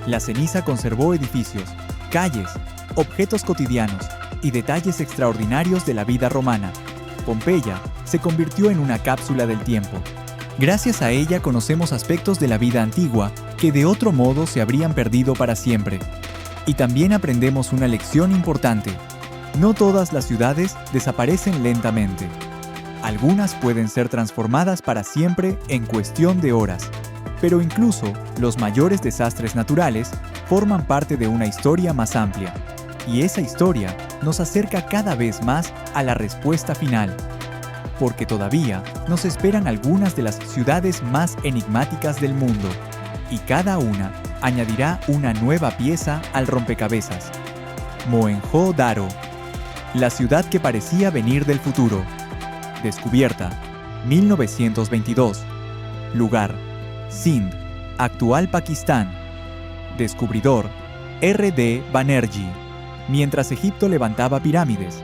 La ceniza conservó edificios, calles, objetos cotidianos y detalles extraordinarios de la vida romana. Pompeya se convirtió en una cápsula del tiempo. Gracias a ella conocemos aspectos de la vida antigua que de otro modo se habrían perdido para siempre. Y también aprendemos una lección importante. No todas las ciudades desaparecen lentamente. Algunas pueden ser transformadas para siempre en cuestión de horas. Pero incluso los mayores desastres naturales forman parte de una historia más amplia. Y esa historia nos acerca cada vez más a la respuesta final. Porque todavía nos esperan algunas de las ciudades más enigmáticas del mundo. Y cada una añadirá una nueva pieza al rompecabezas. Mohenjo-Daro, la ciudad que parecía venir del futuro. Descubierta, 1922. Lugar, Sindh, actual Pakistán. Descubridor, R.D. Banerjee. Mientras Egipto levantaba pirámides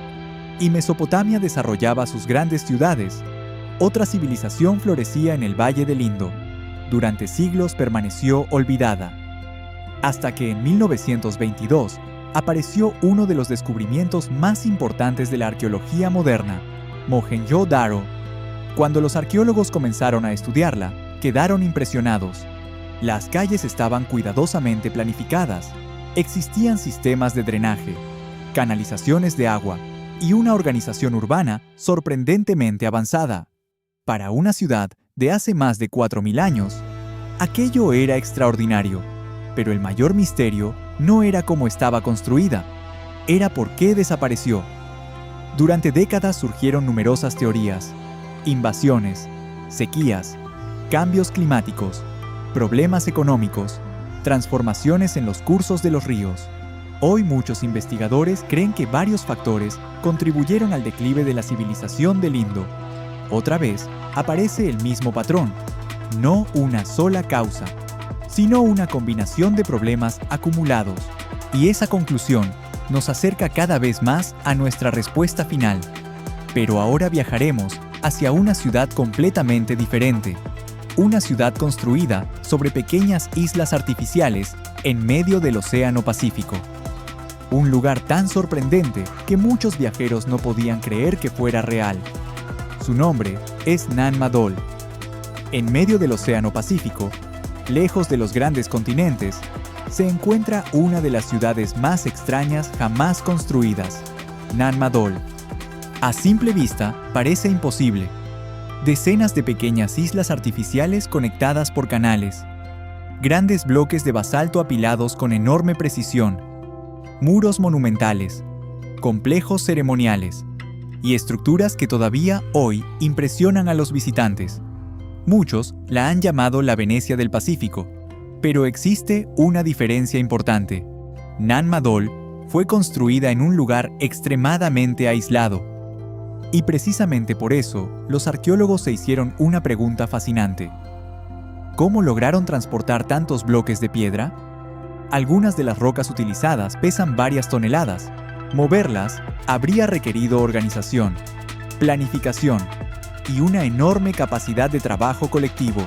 y Mesopotamia desarrollaba sus grandes ciudades, otra civilización florecía en el Valle del Indo. Durante siglos permaneció olvidada. Hasta que en 1922 apareció uno de los descubrimientos más importantes de la arqueología moderna, Mohenjo-Daro. Cuando los arqueólogos comenzaron a estudiarla, quedaron impresionados. Las calles estaban cuidadosamente planificadas. Existían sistemas de drenaje, canalizaciones de agua y una organización urbana sorprendentemente avanzada. Para una ciudad de hace más de 4.000 años, aquello era extraordinario. Pero el mayor misterio no era cómo estaba construida, era por qué desapareció. Durante décadas surgieron numerosas teorías: invasiones, sequías, cambios climáticos, problemas económicos, transformaciones en los cursos de los ríos. Hoy muchos investigadores creen que varios factores contribuyeron al declive de la civilización del Indo. Otra vez, aparece el mismo patrón, no una sola causa, sino una combinación de problemas acumulados. Y esa conclusión nos acerca cada vez más a nuestra respuesta final. Pero ahora viajaremos hacia una ciudad completamente diferente. Una ciudad construida sobre pequeñas islas artificiales en medio del Océano Pacífico. Un lugar tan sorprendente que muchos viajeros no podían creer que fuera real. Su nombre es Nan Madol. En medio del Océano Pacífico, lejos de los grandes continentes, se encuentra una de las ciudades más extrañas jamás construidas, Nan Madol. A simple vista, parece imposible. Decenas de pequeñas islas artificiales conectadas por canales, grandes bloques de basalto apilados con enorme precisión, muros monumentales, complejos ceremoniales y estructuras que todavía hoy impresionan a los visitantes. Muchos la han llamado la Venecia del Pacífico, pero existe una diferencia importante. Nan Madol fue construida en un lugar extremadamente aislado. Y precisamente por eso, los arqueólogos se hicieron una pregunta fascinante. ¿Cómo lograron transportar tantos bloques de piedra? Algunas de las rocas utilizadas pesan varias toneladas. Moverlas habría requerido organización, planificación y una enorme capacidad de trabajo colectivo.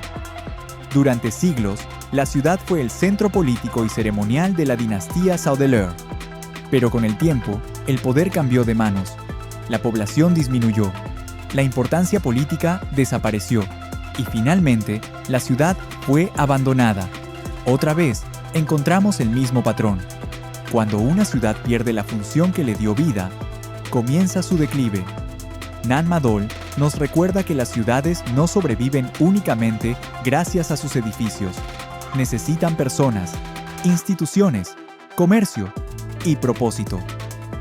Durante siglos, la ciudad fue el centro político y ceremonial de la dinastía Saudeleur. Pero con el tiempo, el poder cambió de manos. La población disminuyó, la importancia política desapareció y finalmente la ciudad fue abandonada. Otra vez, encontramos el mismo patrón. Cuando una ciudad pierde la función que le dio vida, comienza su declive. Nan Madol nos recuerda que las ciudades no sobreviven únicamente gracias a sus edificios. Necesitan personas, instituciones, comercio y propósito.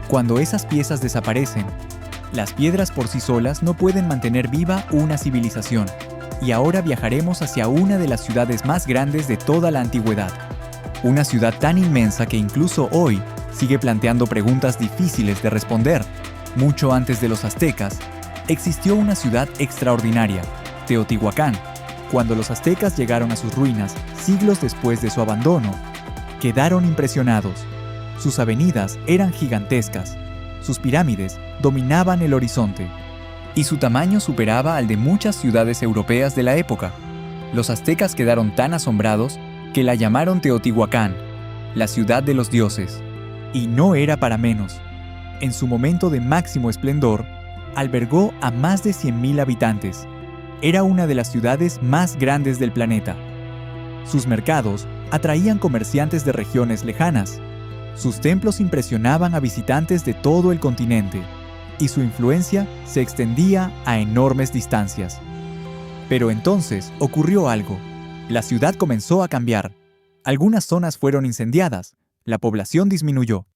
Cuando esas piezas desaparecen, las piedras por sí solas no pueden mantener viva una civilización. Y ahora viajaremos hacia una de las ciudades más grandes de toda la antigüedad. Una ciudad tan inmensa que incluso hoy sigue planteando preguntas difíciles de responder. Mucho antes de los aztecas, existió una ciudad extraordinaria, Teotihuacán. Cuando los aztecas llegaron a sus ruinas, siglos después de su abandono, quedaron impresionados. Sus avenidas eran gigantescas, sus pirámides dominaban el horizonte, y su tamaño superaba al de muchas ciudades europeas de la época. Los aztecas quedaron tan asombrados que la llamaron Teotihuacán, la ciudad de los dioses. Y no era para menos. En su momento de máximo esplendor, albergó a más de 100.000 habitantes. Era una de las ciudades más grandes del planeta. Sus mercados atraían comerciantes de regiones lejanas. Sus templos impresionaban a visitantes de todo el continente, y su influencia se extendía a enormes distancias. Pero entonces ocurrió algo. La ciudad comenzó a cambiar. Algunas zonas fueron incendiadas, la población disminuyó,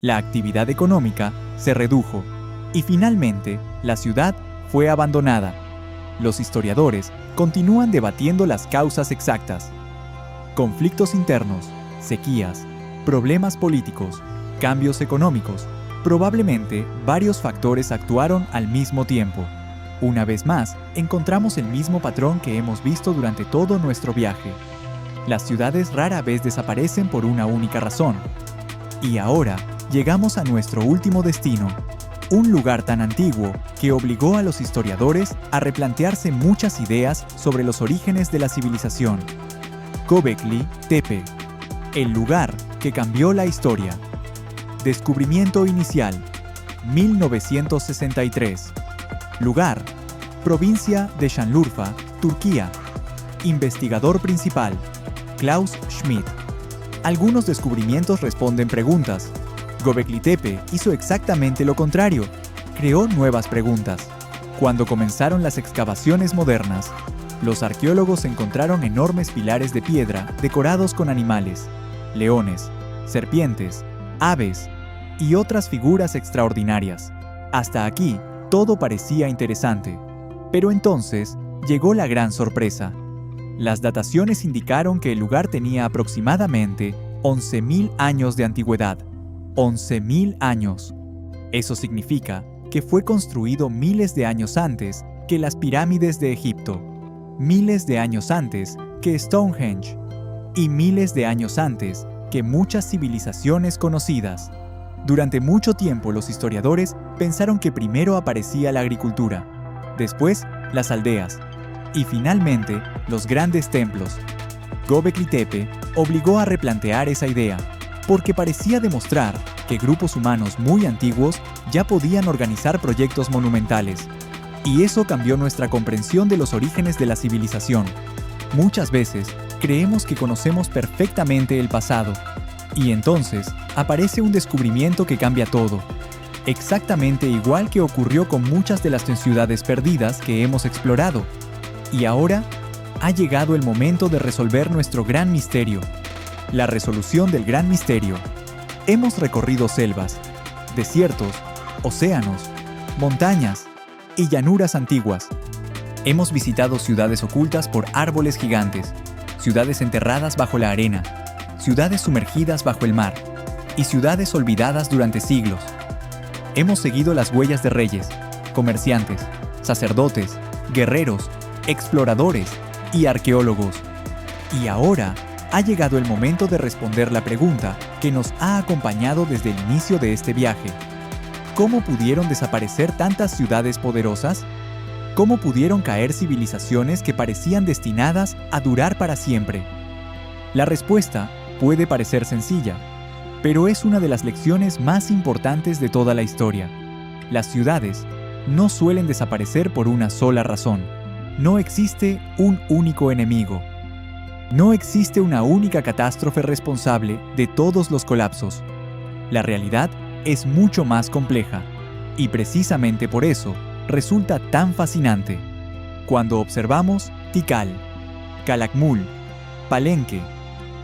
la actividad económica se redujo, y finalmente la ciudad fue abandonada. Los historiadores continúan debatiendo las causas exactas. Conflictos internos, sequías, problemas políticos, cambios económicos. Probablemente varios factores actuaron al mismo tiempo. Una vez más, encontramos el mismo patrón que hemos visto durante todo nuestro viaje. Las ciudades rara vez desaparecen por una única razón. Y ahora, llegamos a nuestro último destino, un lugar tan antiguo que obligó a los historiadores a replantearse muchas ideas sobre los orígenes de la civilización. Göbekli Tepe, el lugar que cambió la historia. Descubrimiento inicial, 1963. Lugar, provincia de Şanlıurfa, Turquía. Investigador principal, Klaus Schmidt. Algunos descubrimientos responden preguntas. Göbekli Tepe hizo exactamente lo contrario, creó nuevas preguntas. Cuando comenzaron las excavaciones modernas, los arqueólogos encontraron enormes pilares de piedra decorados con animales, leones, serpientes, aves y otras figuras extraordinarias. Hasta aquí, todo parecía interesante. Pero entonces, llegó la gran sorpresa. Las dataciones indicaron que el lugar tenía aproximadamente 11.000 años de antigüedad. 11.000 años. Eso significa que fue construido miles de años antes que las pirámides de Egipto, miles de años antes que Stonehenge y miles de años antes que muchas civilizaciones conocidas. Durante mucho tiempo los historiadores pensaron que primero aparecía la agricultura, después las aldeas y finalmente los grandes templos. Göbekli Tepe obligó a replantear esa idea, porque parecía demostrar que grupos humanos muy antiguos ya podían organizar proyectos monumentales. Y eso cambió nuestra comprensión de los orígenes de la civilización. Muchas veces creemos que conocemos perfectamente el pasado. Y entonces aparece un descubrimiento que cambia todo. Exactamente igual que ocurrió con muchas de las ciudades perdidas que hemos explorado. Y ahora ha llegado el momento de resolver nuestro gran misterio. La resolución del gran misterio. Hemos recorrido selvas, desiertos, océanos, montañas y llanuras antiguas. Hemos visitado ciudades ocultas por árboles gigantes, ciudades enterradas bajo la arena, ciudades sumergidas bajo el mar y ciudades olvidadas durante siglos. Hemos seguido las huellas de reyes, comerciantes, sacerdotes, guerreros, exploradores y arqueólogos. Y ahora ha llegado el momento de responder la pregunta que nos ha acompañado desde el inicio de este viaje. ¿Cómo pudieron desaparecer tantas ciudades poderosas? ¿Cómo pudieron caer civilizaciones que parecían destinadas a durar para siempre? La respuesta puede parecer sencilla, pero es una de las lecciones más importantes de toda la historia. Las ciudades no suelen desaparecer por una sola razón. No existe un único enemigo. No existe una única catástrofe responsable de todos los colapsos. La realidad es mucho más compleja, y precisamente por eso resulta tan fascinante. Cuando observamos Tikal, Calakmul, Palenque,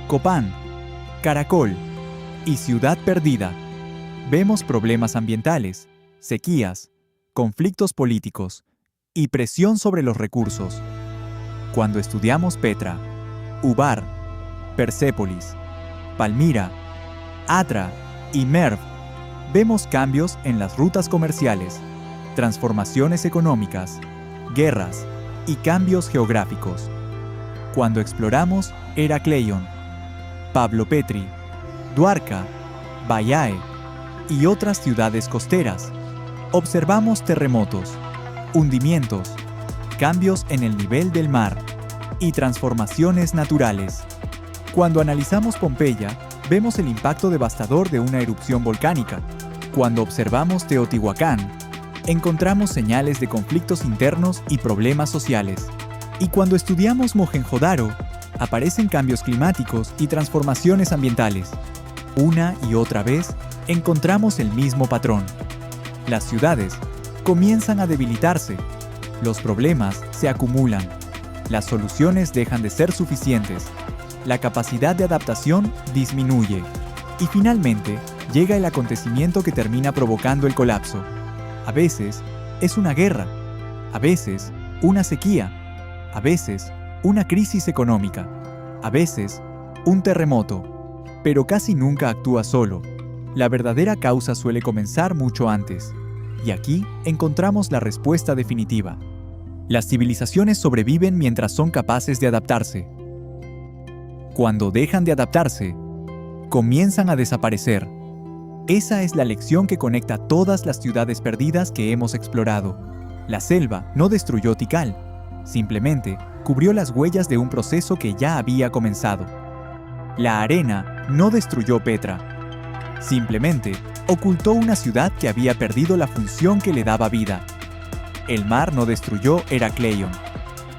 Copán, Caracol y Ciudad Perdida, vemos problemas ambientales, sequías, conflictos políticos y presión sobre los recursos. Cuando estudiamos Petra, Ubar, Persépolis, Palmira, Atra y Merv, vemos cambios en las rutas comerciales, transformaciones económicas, guerras y cambios geográficos. Cuando exploramos Herakleion, Pablo Petri, Dwarka, Bayae y otras ciudades costeras, observamos terremotos, hundimientos, cambios en el nivel del mar y transformaciones naturales. Cuando analizamos Pompeya, vemos el impacto devastador de una erupción volcánica. Cuando observamos Teotihuacán, encontramos señales de conflictos internos y problemas sociales. Y cuando estudiamos Mohenjo-Daro, aparecen cambios climáticos y transformaciones ambientales. Una y otra vez, encontramos el mismo patrón. Las ciudades comienzan a debilitarse, los problemas se acumulan, las soluciones dejan de ser suficientes, la capacidad de adaptación disminuye, y finalmente llega el acontecimiento que termina provocando el colapso. A veces es una guerra, a veces una sequía, a veces una crisis económica, a veces un terremoto, pero casi nunca actúa solo. La verdadera causa suele comenzar mucho antes, y aquí encontramos la respuesta definitiva. Las civilizaciones sobreviven mientras son capaces de adaptarse. Cuando dejan de adaptarse, comienzan a desaparecer. Esa es la lección que conecta todas las ciudades perdidas que hemos explorado. La selva no destruyó Tikal, simplemente cubrió las huellas de un proceso que ya había comenzado. La arena no destruyó Petra, simplemente ocultó una ciudad que había perdido la función que le daba vida. El mar no destruyó Herakleion,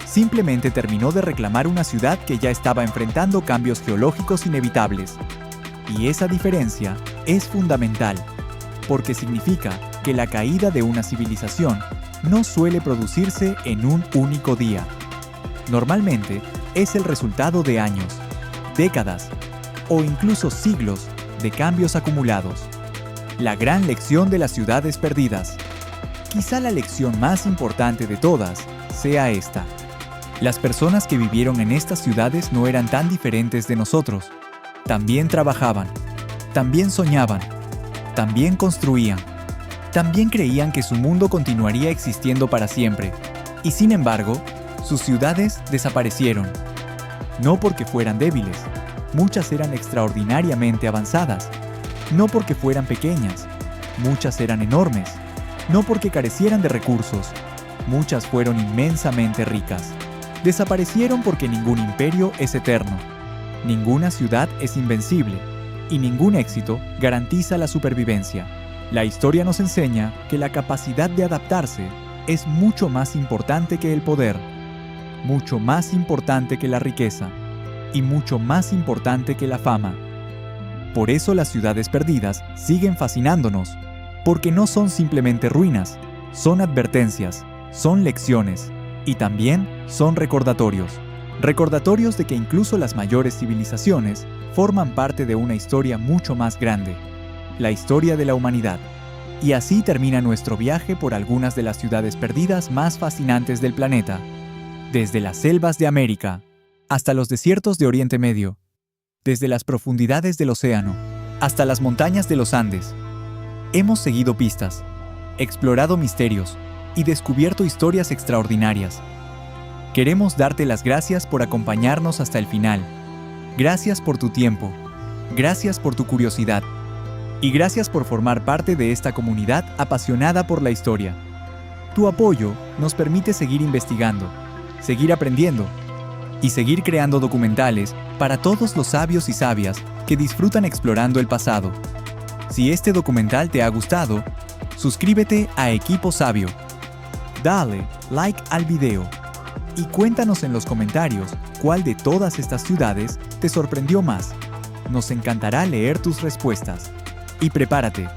simplemente terminó de reclamar una ciudad que ya estaba enfrentando cambios geológicos inevitables. Y esa diferencia es fundamental, porque significa que la caída de una civilización no suele producirse en un único día. Normalmente es el resultado de años, décadas o incluso siglos de cambios acumulados. La gran lección de las ciudades perdidas. Quizá la lección más importante de todas sea esta. Las personas que vivieron en estas ciudades no eran tan diferentes de nosotros. También trabajaban, también soñaban, también construían, también creían que su mundo continuaría existiendo para siempre. Y sin embargo, sus ciudades desaparecieron. No porque fueran débiles, muchas eran extraordinariamente avanzadas. No porque fueran pequeñas, muchas eran enormes. No porque carecieran de recursos, muchas fueron inmensamente ricas. Desaparecieron porque ningún imperio es eterno, ninguna ciudad es invencible y ningún éxito garantiza la supervivencia. La historia nos enseña que la capacidad de adaptarse es mucho más importante que el poder, mucho más importante que la riqueza y mucho más importante que la fama. Por eso las ciudades perdidas siguen fascinándonos, porque no son simplemente ruinas, son advertencias, son lecciones y también son recordatorios. Recordatorios de que incluso las mayores civilizaciones forman parte de una historia mucho más grande, la historia de la humanidad. Y así termina nuestro viaje por algunas de las ciudades perdidas más fascinantes del planeta, desde las selvas de América hasta los desiertos de Oriente Medio, desde las profundidades del océano hasta las montañas de los Andes. Hemos seguido pistas, explorado misterios y descubierto historias extraordinarias. Queremos darte las gracias por acompañarnos hasta el final. Gracias por tu tiempo, gracias por tu curiosidad y gracias por formar parte de esta comunidad apasionada por la historia. Tu apoyo nos permite seguir investigando, seguir aprendiendo y seguir creando documentales para todos los sabios y sabias que disfrutan explorando el pasado. Si este documental te ha gustado, suscríbete a Equipo Sabio. Dale like al video y cuéntanos en los comentarios cuál de todas estas ciudades te sorprendió más. Nos encantará leer tus respuestas. Y prepárate,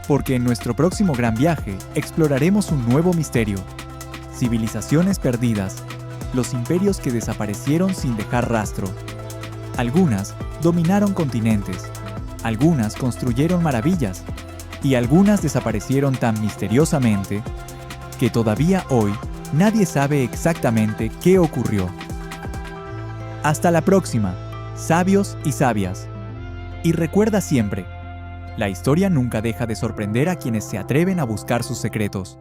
porque en nuestro próximo gran viaje exploraremos un nuevo misterio: civilizaciones perdidas, los imperios que desaparecieron sin dejar rastro. Algunas dominaron continentes, algunas construyeron maravillas y algunas desaparecieron tan misteriosamente que todavía hoy nadie sabe exactamente qué ocurrió. Hasta la próxima, sabios y sabias. Y recuerda siempre, la historia nunca deja de sorprender a quienes se atreven a buscar sus secretos.